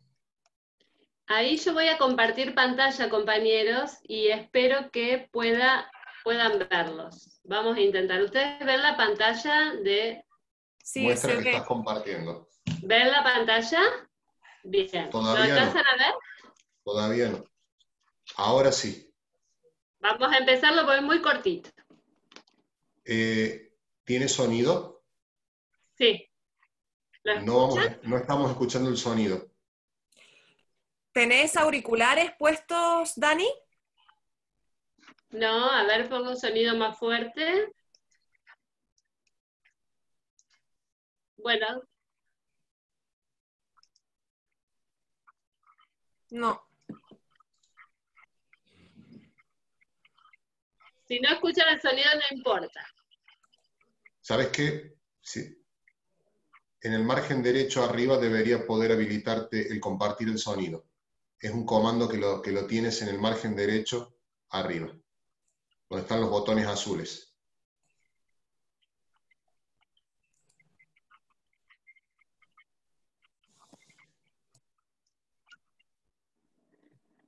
Ahí yo voy a compartir pantalla, compañeros, y espero que puedan verlos. Vamos a intentar. ¿Ustedes ven la pantalla de...? Sí, Muestra se que ve. estás compartiendo. ¿Ven la pantalla? Bien. ¿Lo Todavía alcanzan no. a ver? Todavía no. Ahora sí. Vamos a empezarlo porque es muy cortito. ¿Tiene sonido? Sí. ¿Lo escuchan? No estamos escuchando el sonido. ¿Tenés auriculares puestos, Dani? No, a ver, pongo un sonido más fuerte. Bueno, No. si no escuchan el sonido no importa. ¿Sabes qué? Sí. En el margen derecho arriba debería poder habilitarte el compartir el sonido. Es un comando que lo tienes en el margen derecho arriba, donde están los botones azules.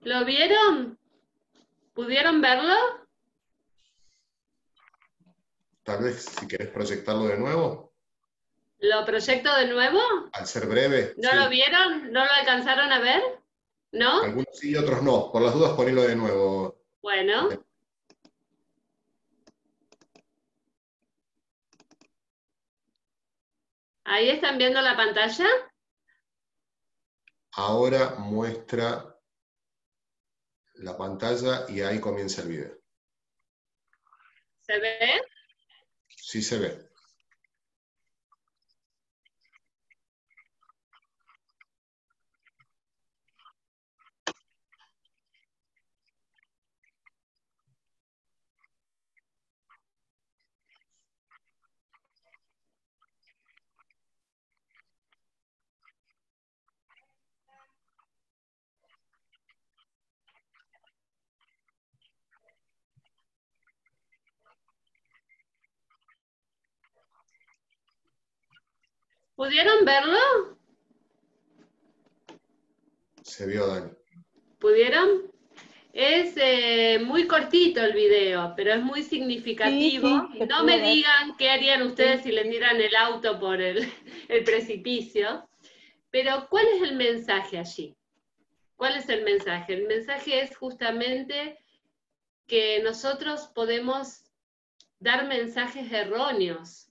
¿Lo vieron? ¿Pudieron verlo? Tal vez si querés proyectarlo de nuevo, ¿Lo proyecto de nuevo? al ser breve. ¿No Sí. lo vieron? ¿No lo alcanzaron a ver? ¿No? Algunos sí y otros no. Por las dudas ponelo de nuevo. Bueno. ¿Ahí están viendo la pantalla? Ahora muestra la pantalla y ahí comienza el video. ¿Se ve? Sí se ve. ¿Pudieron verlo? Se vio, Dani. ¿Pudieron? Es muy cortito el video, pero es muy significativo. Sí, se No pudo me ver. digan qué harían ustedes Sí. si le tiran el auto por el precipicio. Pero, ¿cuál es el mensaje allí? ¿Cuál es el mensaje? El mensaje es justamente que nosotros podemos dar mensajes erróneos.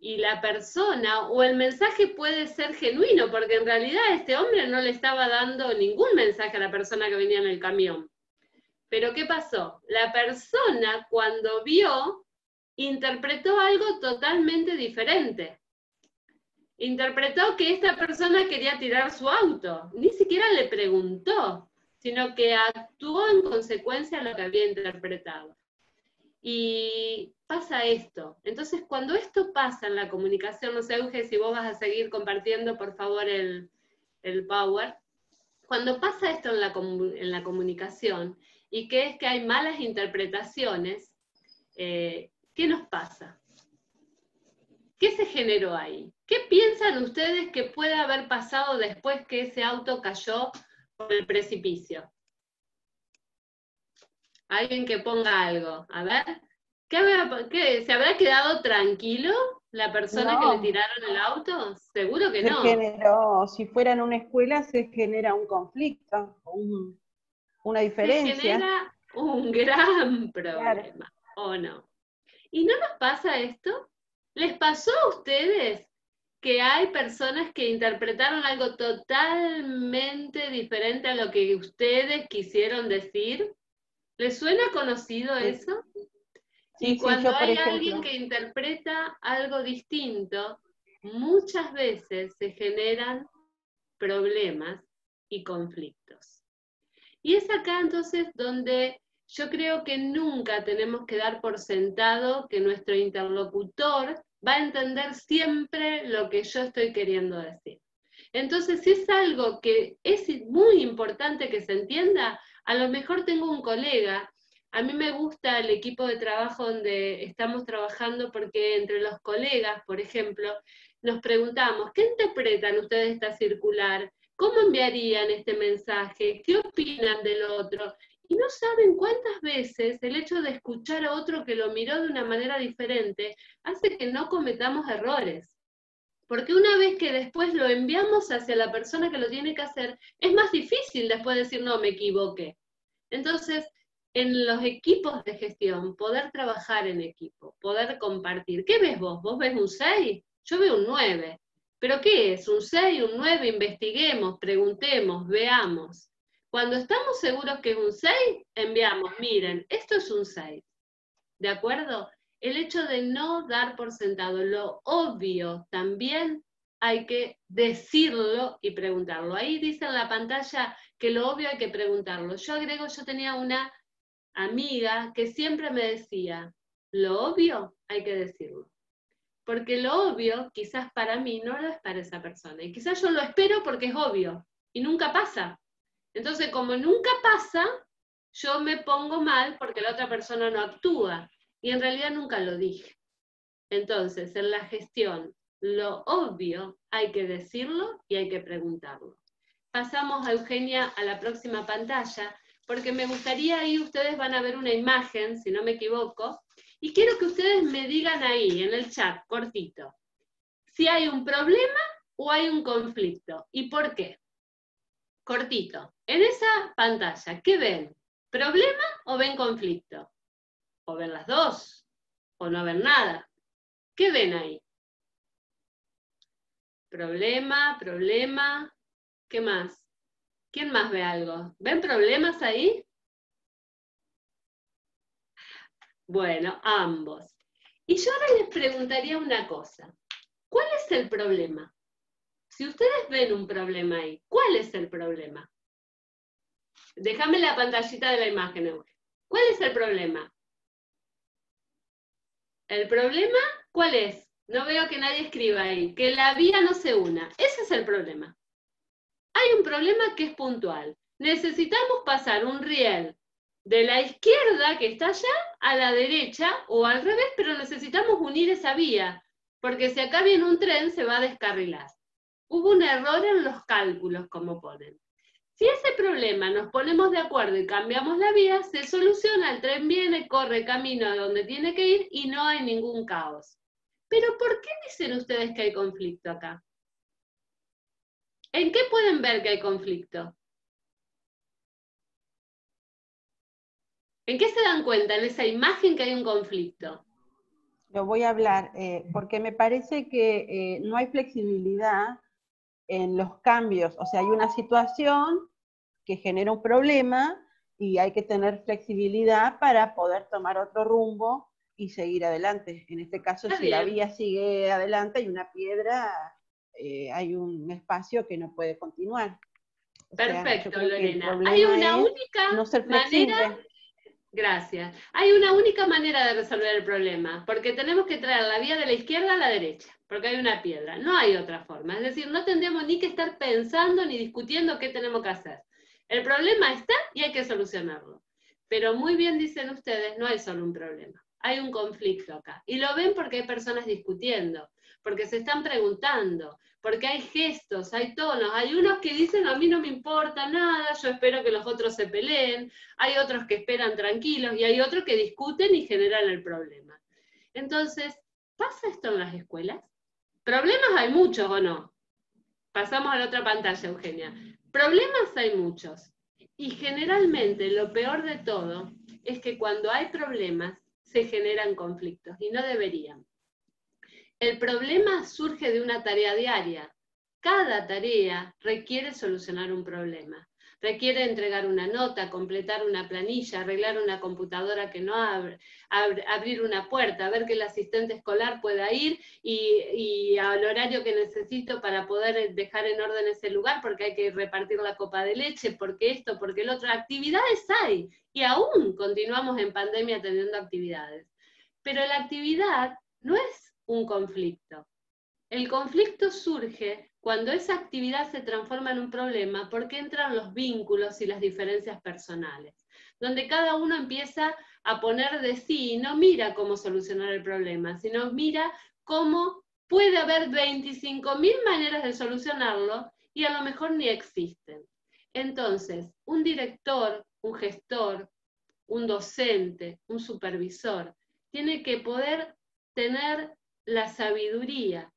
Y la persona, o el mensaje puede ser genuino, porque en realidad este hombre no le estaba dando ningún mensaje a la persona que venía en el camión. Pero ¿qué pasó? La persona cuando vio, interpretó algo totalmente diferente. Interpretó que esta persona quería tirar su auto. Ni siquiera le preguntó, sino que actuó en consecuencia a lo que había interpretado. Y pasa esto. Entonces, cuando esto pasa en la comunicación, no sé, Euge, si vos vas a seguir compartiendo, por favor, el Power. Cuando pasa esto en la comunicación, y que es que hay malas interpretaciones, ¿qué nos pasa? ¿Qué se generó ahí? ¿Qué piensan ustedes que puede haber pasado después que ese auto cayó por el precipicio? Alguien que ponga algo. A ver. ¿Se habrá quedado tranquilo la persona que le No. tiraron el auto? Seguro que Se no. generó, si fuera en una escuela, se genera un conflicto, una Se diferencia. genera un gran problema, ¿o no? ¿Y no nos pasa esto? ¿Les pasó a ustedes que hay personas que interpretaron algo totalmente diferente a lo que ustedes quisieron decir? ¿Les suena conocido eso? Sí, Y cuando yo, por hay ejemplo. alguien que interpreta algo distinto, muchas veces se generan problemas y conflictos. Y es acá entonces donde yo creo que nunca tenemos que dar por sentado que nuestro interlocutor va a entender siempre lo que yo estoy queriendo decir. Entonces, si es algo que es muy importante que se entienda, a lo mejor tengo un colega. A mí me gusta el equipo de trabajo donde estamos trabajando porque entre los colegas, por ejemplo, nos preguntamos, ¿qué interpretan ustedes esta circular? ¿Cómo enviarían este mensaje? ¿Qué opinan del otro? Y no saben cuántas veces el hecho de escuchar a otro que lo miró de una manera diferente hace que no cometamos errores. Porque una vez que después lo enviamos hacia la persona que lo tiene que hacer, es más difícil después decir, no, me equivoqué. Entonces, en los equipos de gestión, poder trabajar en equipo, poder compartir. ¿Qué ves vos? ¿Vos ves un 6? Yo veo un 9. ¿Pero qué es? ¿Un 6, un 9? Investiguemos, preguntemos, veamos. Cuando estamos seguros que es un 6, enviamos, miren, esto es un 6. ¿De acuerdo? El hecho de no dar por sentado lo obvio también hay que decirlo y preguntarlo. Ahí dice en la pantalla que lo obvio hay que preguntarlo. Yo agrego, yo tenía una amiga que siempre me decía, lo obvio hay que decirlo. Porque lo obvio quizás para mí no lo es para esa persona. Y quizás yo lo espero porque es obvio y nunca pasa. Entonces, como nunca pasa, yo me pongo mal porque la otra persona no actúa. Y en realidad nunca lo dije. Entonces, en la gestión, lo obvio hay que decirlo y hay que preguntarlo. Pasamos a Eugenia a la próxima pantalla, porque me gustaría ahí, ustedes van a ver una imagen, si no me equivoco, y quiero que ustedes me digan ahí, en el chat, cortito, si hay un problema o hay un conflicto, y por qué. Cortito. En esa pantalla, ¿qué ven? ¿Problema o ven conflicto? O ven las dos, o no ven nada. ¿Qué ven ahí? Problema, problema. ¿Qué más? ¿Quién más ve algo? ¿Ven problemas ahí? Bueno, ambos. Y yo ahora les preguntaría una cosa. ¿Cuál es el problema? Si ustedes ven un problema ahí, ¿cuál es el problema? Déjame la pantallita de la imagen, Eugenio. ¿Cuál es el problema? ¿El problema cuál es? No veo que nadie escriba ahí. Que la vía no se una. Ese es el problema. Hay un problema que es puntual. Necesitamos pasar un riel de la izquierda, que está allá, a la derecha, o al revés, pero necesitamos unir esa vía, porque si acá viene un tren, se va a descarrilar. Hubo un error en los cálculos, como ponen. Si ese problema nos ponemos de acuerdo y cambiamos la vía, se soluciona, el tren viene, corre camino a donde tiene que ir y no hay ningún caos. Pero ¿por qué dicen ustedes que hay conflicto acá? ¿En qué pueden ver que hay conflicto? ¿En qué se dan cuenta en esa imagen que hay un conflicto? Lo voy a hablar, porque me parece que no hay flexibilidad en los cambios. O sea, hay una situación que genera un problema y hay que tener flexibilidad para poder tomar otro rumbo y seguir adelante. En este caso, Está si bien. la vía sigue adelante, hay una piedra, hay un espacio que no puede continuar. O sea, yo Perfecto, creo que el Lorena. problema Hay una es única no ser flexible. manera. Gracias. Hay una única manera de resolver el problema, porque tenemos que traer la vía de la izquierda a la derecha, porque hay una piedra. No hay otra forma. Es decir, no tendríamos ni que estar pensando ni discutiendo qué tenemos que hacer. El problema está y hay que solucionarlo. Pero muy bien dicen ustedes, no hay solo un problema. Hay un conflicto acá. Y lo ven porque hay personas discutiendo, porque se están preguntando, porque hay gestos, hay tonos. Hay unos que dicen, a mí no me importa nada, yo espero que los otros se peleen. Hay otros que esperan tranquilos y hay otros que discuten y generan el problema. Entonces, ¿pasa esto en las escuelas? ¿Problemas hay muchos o no? Pasamos a la otra pantalla, Eugenia. Problemas hay muchos. Y generalmente lo peor de todo es que cuando hay problemas se generan conflictos y no deberían. El problema surge de una tarea diaria. Cada tarea requiere solucionar un problema. Requiere entregar una nota, completar una planilla, arreglar una computadora que no abre, abrir una puerta, ver que el asistente escolar pueda ir y al horario que necesito para poder dejar en orden ese lugar, porque hay que repartir la copa de leche, porque esto, porque el otro. Actividades hay, y aún continuamos en pandemia teniendo actividades. Pero la actividad no es un conflicto. El conflicto surge cuando esa actividad se transforma en un problema porque entran los vínculos y las diferencias personales, donde cada uno empieza a poner de sí y no mira cómo solucionar el problema, sino mira cómo puede haber 25.000 maneras de solucionarlo y a lo mejor ni existen. Entonces, un director, un gestor, un docente, un supervisor, tiene que poder tener la sabiduría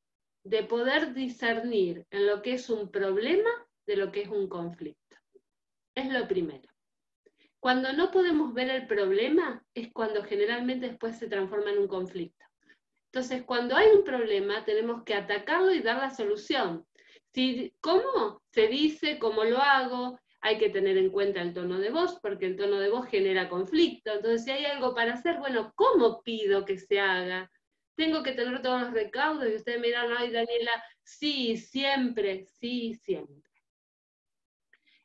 de poder discernir en lo que es un problema de lo que es un conflicto. Es lo primero. Cuando no podemos ver el problema es cuando generalmente después se transforma en un conflicto. Entonces, cuando hay un problema, tenemos que atacarlo y dar la solución. ¿Cómo se dice? ¿Cómo lo hago? Hay que tener en cuenta el tono de voz, porque el tono de voz genera conflicto. Entonces, si hay algo para hacer, bueno, ¿cómo pido que se haga? Tengo que tener todos los recaudos, y ustedes me dirán, ay, Daniela, sí, siempre, sí, siempre.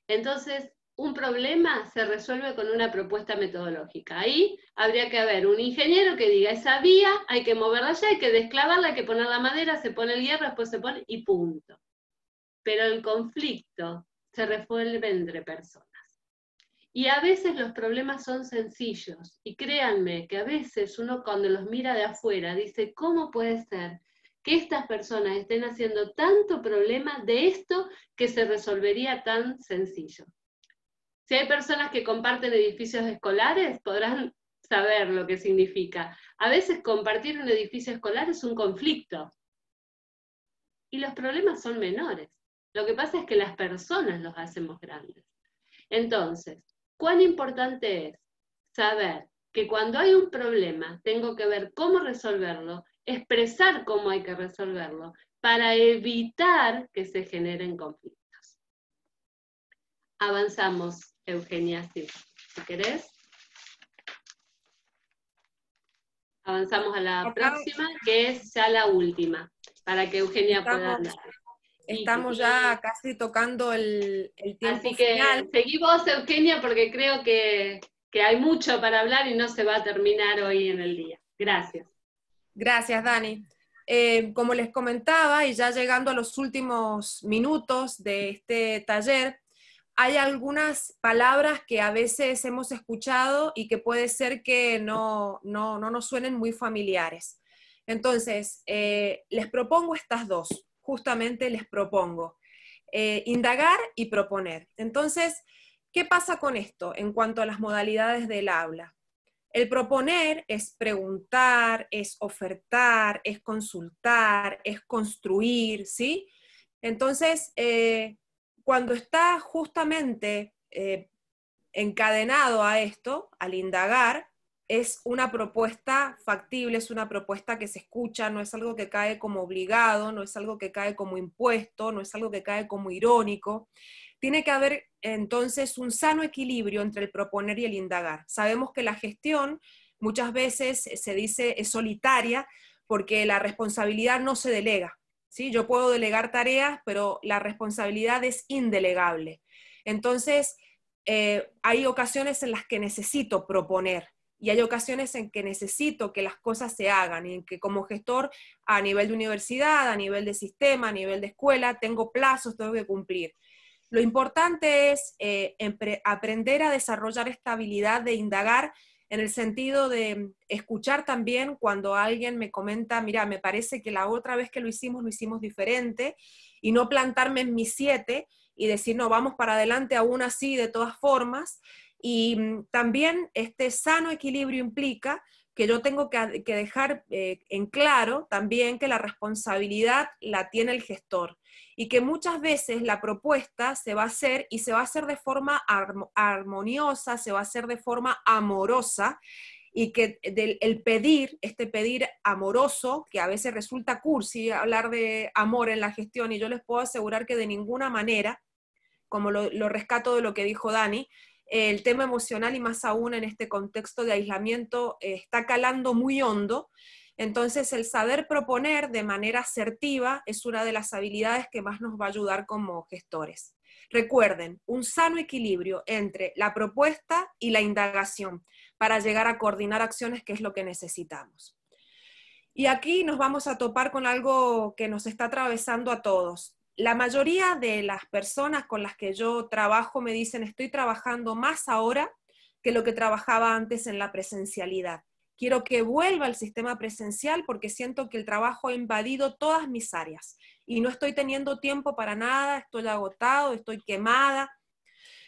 Entonces, un problema se resuelve con una propuesta metodológica. Ahí habría que haber un ingeniero que diga, esa vía hay que moverla allá, hay que desclavarla, hay que poner la madera, se pone el hierro, después se pone y punto. Pero el conflicto se resuelve entre personas. Y a veces los problemas son sencillos. Y créanme que a veces uno cuando los mira de afuera dice, ¿cómo puede ser que estas personas estén haciendo tanto problema de esto que se resolvería tan sencillo? Si hay personas que comparten edificios escolares, podrán saber lo que significa. A veces compartir un edificio escolar es un conflicto. Y los problemas son menores. Lo que pasa es que las personas los hacemos grandes. Entonces, ¿cuán importante es saber que cuando hay un problema tengo que ver cómo resolverlo, expresar cómo hay que resolverlo, para evitar que se generen conflictos? Avanzamos, Eugenia, si querés. Avanzamos a la próxima, que es ya la última, para que Eugenia pueda andar. Estamos ya casi tocando el tiempo así que final. Seguí vos, Eugenia, porque creo que hay mucho para hablar y no se va a terminar hoy en el día. Gracias. Gracias, Dani. Como les comentaba, y ya llegando a los últimos minutos de este taller, hay algunas palabras que a veces hemos escuchado y que puede ser que no nos suenen muy familiares. Entonces, les propongo estas dos, justamente les propongo. Indagar y proponer. Entonces, ¿qué pasa con esto en cuanto a las modalidades del aula? El proponer es preguntar, es ofertar, es consultar, es construir, ¿sí? Entonces, cuando está justamente encadenado a esto, al indagar, es una propuesta factible, es una propuesta que se escucha, no es algo que cae como obligado, no es algo que cae como impuesto, no es algo que cae como irónico. Tiene que haber entonces un sano equilibrio entre el proponer y el indagar. Sabemos que la gestión muchas veces se dice es solitaria porque la responsabilidad no se delega. ¿Sí? Yo puedo delegar tareas, pero la responsabilidad es indelegable. Entonces, hay ocasiones en las que necesito proponer y hay ocasiones en que necesito que las cosas se hagan y en que como gestor a nivel de universidad, a nivel de sistema, a nivel de escuela, tengo plazos, tengo que cumplir. Lo importante es aprender a desarrollar esta habilidad de indagar en el sentido de escuchar también cuando alguien me comenta, mira, me parece que la otra vez que lo hicimos diferente, y no plantarme en mis 7 y decir, no, vamos para adelante aún así de todas formas. Y también este sano equilibrio implica que yo tengo que dejar en claro también que la responsabilidad la tiene el gestor y que muchas veces la propuesta se va a hacer y se va a hacer de forma armoniosa, se va a hacer de forma amorosa y que el pedir, este pedir amoroso, que a veces resulta cursi hablar de amor en la gestión y yo les puedo asegurar que de ninguna manera, como lo rescato de lo que dijo Dani, el tema emocional y más aún en este contexto de aislamiento está calando muy hondo. Entonces el saber proponer de manera asertiva es una de las habilidades que más nos va a ayudar como gestores. Recuerden, un sano equilibrio entre la propuesta y la indagación para llegar a coordinar acciones, que es lo que necesitamos. Y aquí nos vamos a topar con algo que nos está atravesando a todos. La mayoría de las personas con las que yo trabajo me dicen, estoy trabajando más ahora que lo que trabajaba antes en la presencialidad. quiero que vuelva al sistema presencial porque siento que el trabajo ha invadido todas mis áreas y no estoy teniendo tiempo para nada, estoy agotado, estoy quemada.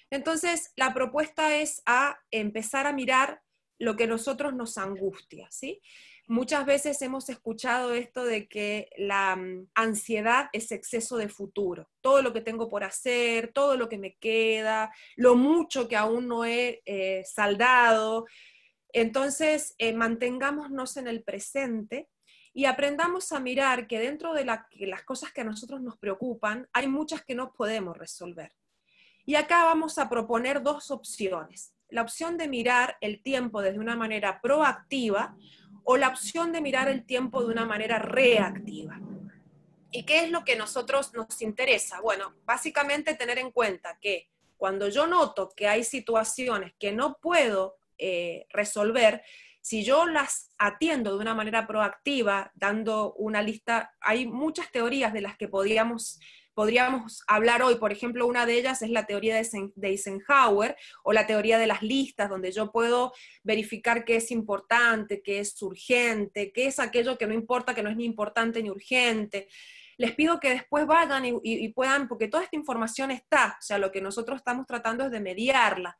Entonces, la propuesta es a empezar a mirar lo que a nosotros nos angustia, ¿sí? Muchas veces hemos escuchado esto de que la ansiedad es exceso de futuro. Todo lo que tengo por hacer, todo lo que me queda, lo mucho que aún no he saldado. Entonces, mantengámonos en el presente y aprendamos a mirar que dentro de las cosas que a nosotros nos preocupan, hay muchas que no podemos resolver. Y acá vamos a proponer dos opciones. La opción de mirar el tiempo desde una manera proactiva o la opción de mirar el tiempo de una manera reactiva. ¿Y qué es lo que a nosotros nos interesa? Bueno, básicamente tener en cuenta que cuando yo noto que hay situaciones que no puedo resolver, si yo las atiendo de una manera proactiva, dando una lista, hay muchas teorías de las que podríamos hablar hoy. Por ejemplo, una de ellas es la teoría de Eisenhower o la teoría de las listas, donde yo puedo verificar qué es importante, qué es urgente, qué es aquello que no importa, que no es ni importante ni urgente. Les pido que después vayan y puedan, porque toda esta información está, o sea, lo que nosotros estamos tratando es de mediarla.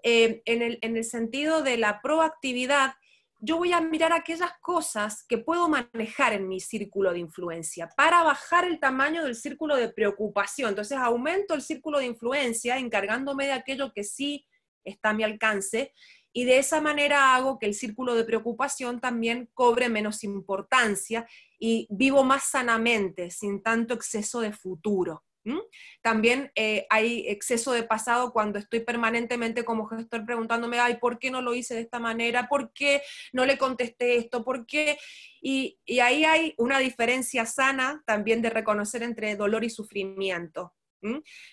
En el sentido de la proactividad, yo voy a mirar aquellas cosas que puedo manejar en mi círculo de influencia para bajar el tamaño del círculo de preocupación. Entonces aumento el círculo de influencia encargándome de aquello que sí está a mi alcance y de esa manera hago que el círculo de preocupación también cobre menos importancia y vivo más sanamente, sin tanto exceso de futuro. También hay exceso de pasado cuando estoy permanentemente como gestor preguntándome, ay, ¿por qué no lo hice de esta manera? ¿Por qué no le contesté esto? ¿Por qué? Y ahí hay una diferencia sana también de reconocer entre dolor y sufrimiento.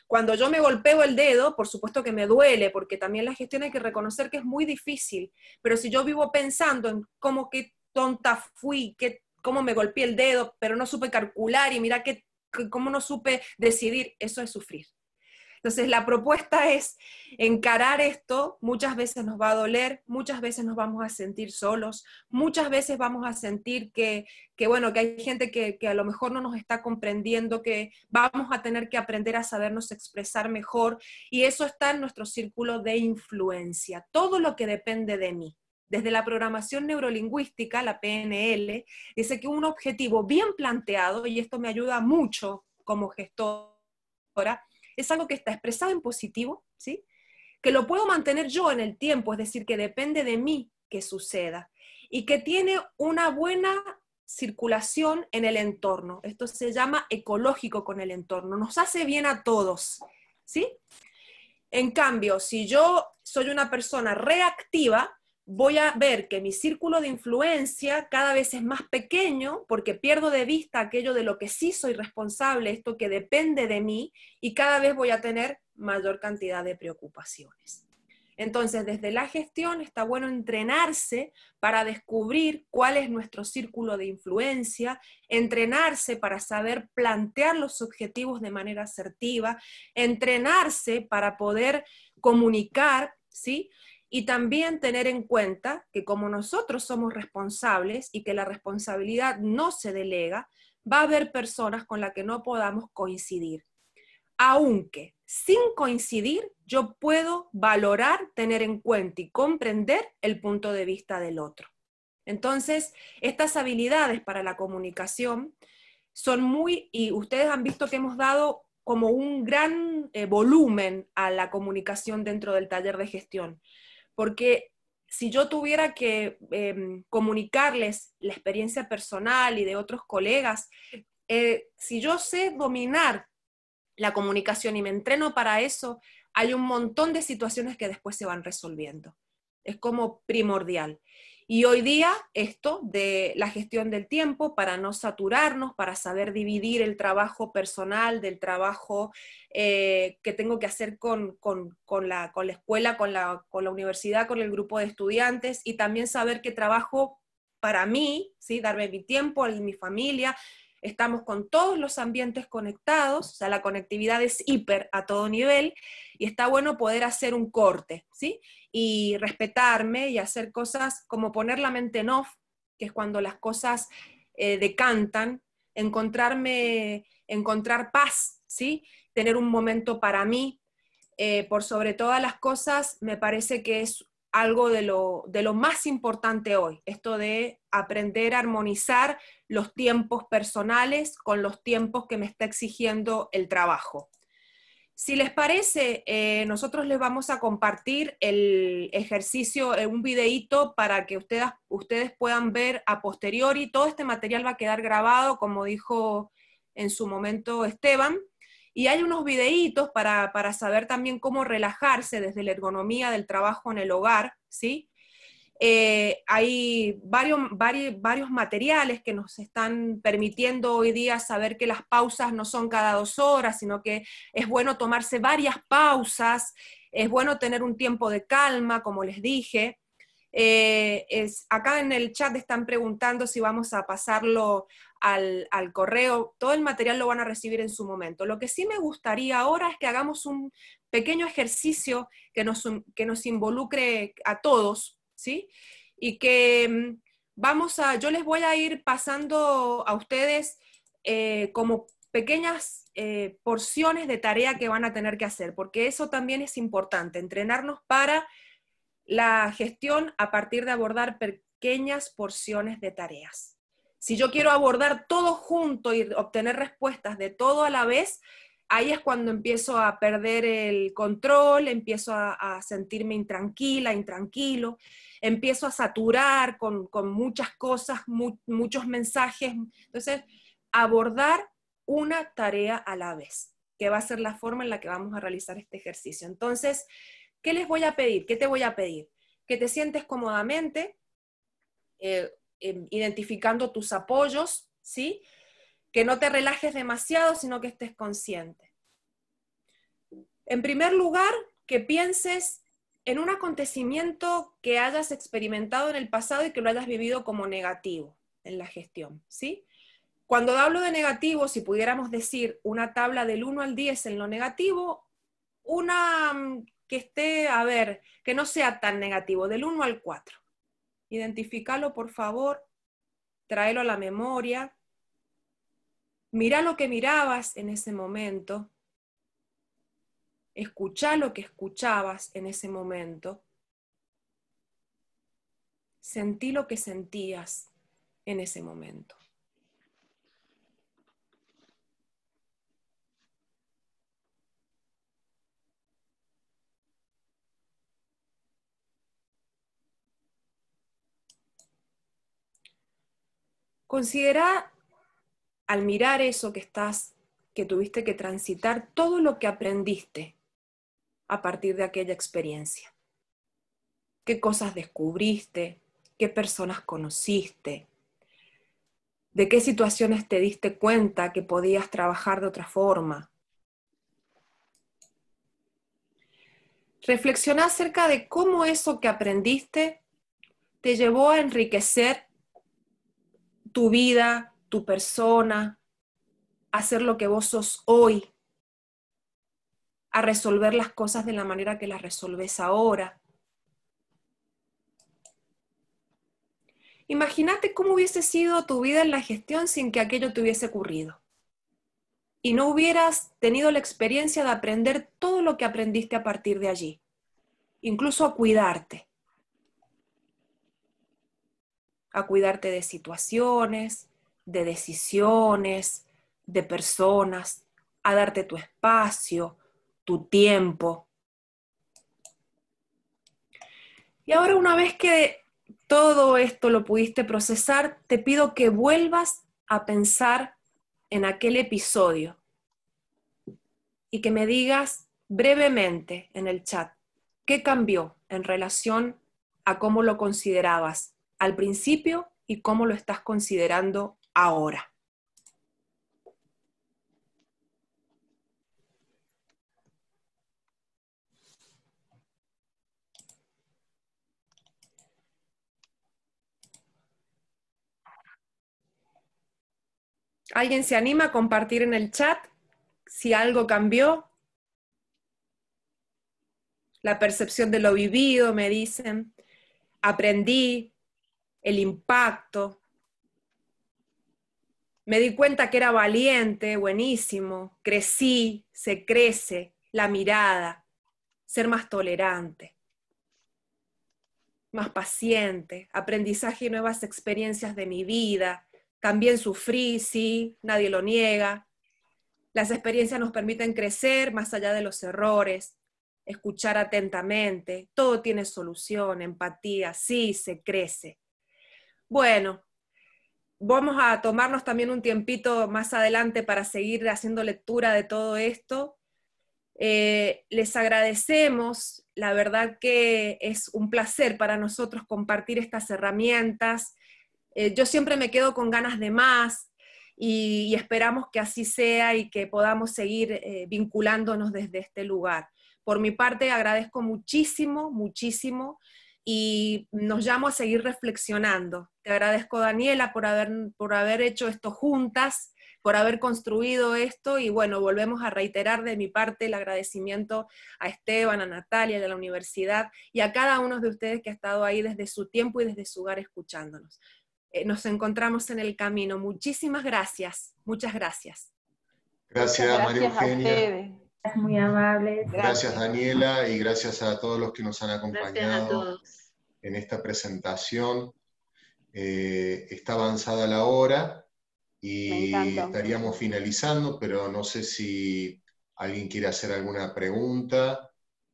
Cuando yo me golpeo el dedo, por supuesto que me duele, porque también la gestión hay que reconocer que es muy difícil, pero si yo vivo pensando en cómo qué tonta fui, cómo me golpeé el dedo, pero no supe calcular y mira cómo no supe decidir, eso es sufrir. Entonces la propuesta es encarar esto, muchas veces nos va a doler, muchas veces nos vamos a sentir solos, muchas veces vamos a sentir que hay gente que a lo mejor no nos está comprendiendo, que vamos a tener que aprender a sabernos expresar mejor, y eso está en nuestro círculo de influencia, todo lo que depende de mí. Desde la programación neurolingüística, la PNL, dice que un objetivo bien planteado, y esto me ayuda mucho como gestora, es algo que está expresado en positivo, ¿sí? Que lo puedo mantener yo en el tiempo, es decir, que depende de mí que suceda, y que tiene una buena circulación en el entorno. Esto se llama ecológico con el entorno, nos hace bien a todos, ¿sí? En cambio, si yo soy una persona reactiva, voy a ver que mi círculo de influencia cada vez es más pequeño porque pierdo de vista aquello de lo que sí soy responsable, esto que depende de mí, y cada vez voy a tener mayor cantidad de preocupaciones. Entonces, desde la gestión está bueno entrenarse para descubrir cuál es nuestro círculo de influencia, entrenarse para saber plantear los objetivos de manera asertiva, entrenarse para poder comunicar, ¿sí? Y también tener en cuenta que como nosotros somos responsables y que la responsabilidad no se delega, va a haber personas con las que no podamos coincidir. Aunque sin coincidir, yo puedo valorar, tener en cuenta y comprender el punto de vista del otro. Entonces, estas habilidades para la comunicación son y ustedes han visto que hemos dado como un gran volumen a la comunicación dentro del taller de gestión. Porque si yo tuviera que comunicarles la experiencia personal y de otros colegas, si yo sé dominar la comunicación y me entreno para eso, hay un montón de situaciones que después se van resolviendo. Es como primordial. Y hoy día esto de la gestión del tiempo, para no saturarnos, para saber dividir el trabajo personal del trabajo que tengo que hacer con la escuela, con la universidad, con el grupo de estudiantes, y también saber que trabajo para mí, ¿sí? Darme mi tiempo, mi familia. estamos con todos los ambientes conectados, o sea, la conectividad es hiper a todo nivel, y está bueno poder hacer un corte, ¿sí? Y respetarme y hacer cosas como poner la mente en off, que es cuando las cosas decantan, encontrar paz, ¿sí? Tener un momento para mí, por sobre todas las cosas, me parece que es algo de lo más importante hoy, esto de aprender a armonizar los tiempos personales con los tiempos que me está exigiendo el trabajo. Si les parece, nosotros les vamos a compartir el ejercicio, un videíto para que ustedes puedan ver a posteriori. Todo este material va a quedar grabado, como dijo en su momento Esteban, y hay unos videítos para saber también cómo relajarse desde la ergonomía del trabajo en el hogar, ¿sí? Hay varios materiales que nos están permitiendo hoy día saber que las pausas no son cada 2 horas, sino que es bueno tomarse varias pausas, es bueno tener un tiempo de calma, como les dije. Acá en el chat están preguntando si vamos a pasarlo al correo. Todo el material lo van a recibir en su momento. Lo que sí me gustaría ahora es que hagamos un pequeño ejercicio que nos involucre a todos, ¿sí? Y que yo les voy a ir pasando a ustedes como pequeñas porciones de tarea que van a tener que hacer, porque eso también es importante, entrenarnos para la gestión a partir de abordar pequeñas porciones de tareas. Si yo quiero abordar todo junto y obtener respuestas de todo a la vez, ahí es cuando empiezo a perder el control, empiezo a sentirme intranquila, intranquilo, empiezo a saturar con muchas cosas, muchos mensajes. Entonces, abordar una tarea a la vez, que va a ser la forma en la que vamos a realizar este ejercicio. Entonces, ¿qué les voy a pedir? ¿Qué te voy a pedir? Que te sientes cómodamente, identificando tus apoyos, ¿sí? Que no te relajes demasiado, sino que estés consciente. En primer lugar, que pienses en un acontecimiento que hayas experimentado en el pasado y que lo hayas vivido como negativo en la gestión, ¿sí? Cuando hablo de negativo, si pudiéramos decir una tabla del 1 al 10 en lo negativo, una que esté, a ver, que no sea tan negativo, del 1 al 4. Identifícalo, por favor, tráelo a la memoria, mira lo que mirabas en ese momento, escucha lo que escuchabas en ese momento, sentí lo que sentías en ese momento. Considera, al mirar eso que tuviste que transitar, todo lo que aprendiste a partir de aquella experiencia. ¿Qué cosas descubriste? ¿Qué personas conociste? ¿De qué situaciones te diste cuenta que podías trabajar de otra forma? Reflexiona acerca de cómo eso que aprendiste te llevó a enriquecer tu vida, tu persona, a ser lo que vos sos hoy, a resolver las cosas de la manera que las resolves ahora. Imagínate cómo hubiese sido tu vida en la gestión sin que aquello te hubiese ocurrido. Y no hubieras tenido la experiencia de aprender todo lo que aprendiste a partir de allí, incluso a cuidarte de situaciones, de decisiones, de personas, a darte tu espacio, tu tiempo. Y ahora, una vez que todo esto lo pudiste procesar, te pido que vuelvas a pensar en aquel episodio y que me digas brevemente en el chat qué cambió en relación a cómo lo considerabas al principio y cómo lo estás considerando ahora. ¿Alguien se anima a compartir en el chat si algo cambió? La percepción de lo vivido, me dicen. Aprendí, el impacto. Me di cuenta que era valiente, buenísimo. Crecí, se crece, la mirada, ser más tolerante, más paciente, aprendizaje y nuevas experiencias de mi vida. También sufrí, sí, nadie lo niega. Las experiencias nos permiten crecer más allá de los errores, escuchar atentamente, todo tiene solución, empatía, sí, se crece. Bueno, vamos a tomarnos también un tiempito más adelante para seguir haciendo lectura de todo esto. Les agradecemos, la verdad que es un placer para nosotros compartir estas herramientas. Yo siempre me quedo con ganas de más y esperamos que así sea y que podamos seguir vinculándonos desde este lugar. Por mi parte agradezco muchísimo, muchísimo y nos llamo a seguir reflexionando. Te agradezco, Daniela, por haber hecho esto juntas, por haber construido esto, y bueno, volvemos a reiterar de mi parte el agradecimiento a Esteban, a Natalia, a la universidad, y a cada uno de ustedes que ha estado ahí desde su tiempo y desde su hogar escuchándonos. Nos encontramos en el camino. Muchísimas gracias, muchas gracias. Gracias, María Eugenia. Muy amables. Gracias, Daniela, y gracias a todos los que nos han Gracias a acompañado todos. en esta presentación. Está avanzada la hora y estaríamos finalizando, pero no sé si alguien quiere hacer alguna pregunta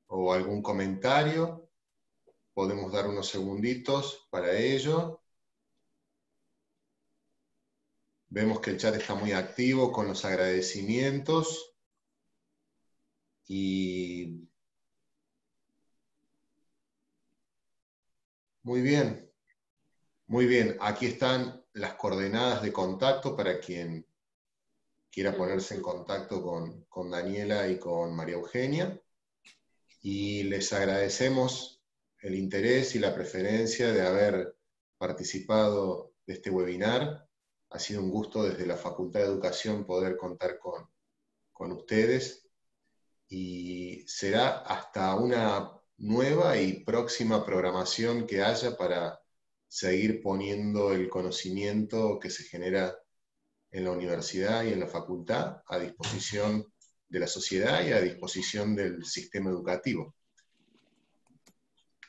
o algún comentario. Podemos dar unos segunditos para ello. Vemos que el chat está muy activo con los agradecimientos. Y muy bien, muy bien. Aquí están las coordenadas de contacto para quien quiera ponerse en contacto con Daniela y con María Eugenia. Y les agradecemos el interés y la preferencia de haber participado de este webinar. Ha sido un gusto desde la Facultad de Educación poder contar con ustedes. Y será hasta una nueva y próxima programación que haya para seguir poniendo el conocimiento que se genera en la universidad y en la facultad a disposición de la sociedad y a disposición del sistema educativo.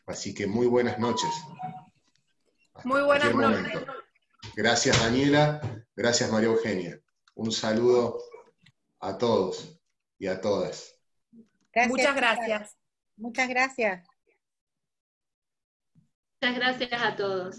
Así que muy buenas noches. Hasta muy buenas noches. momento. Gracias, Daniela. Gracias, María Eugenia. Un saludo a todos y a todas. Gracias, muchas gracias. Muchas gracias. Muchas gracias a todos.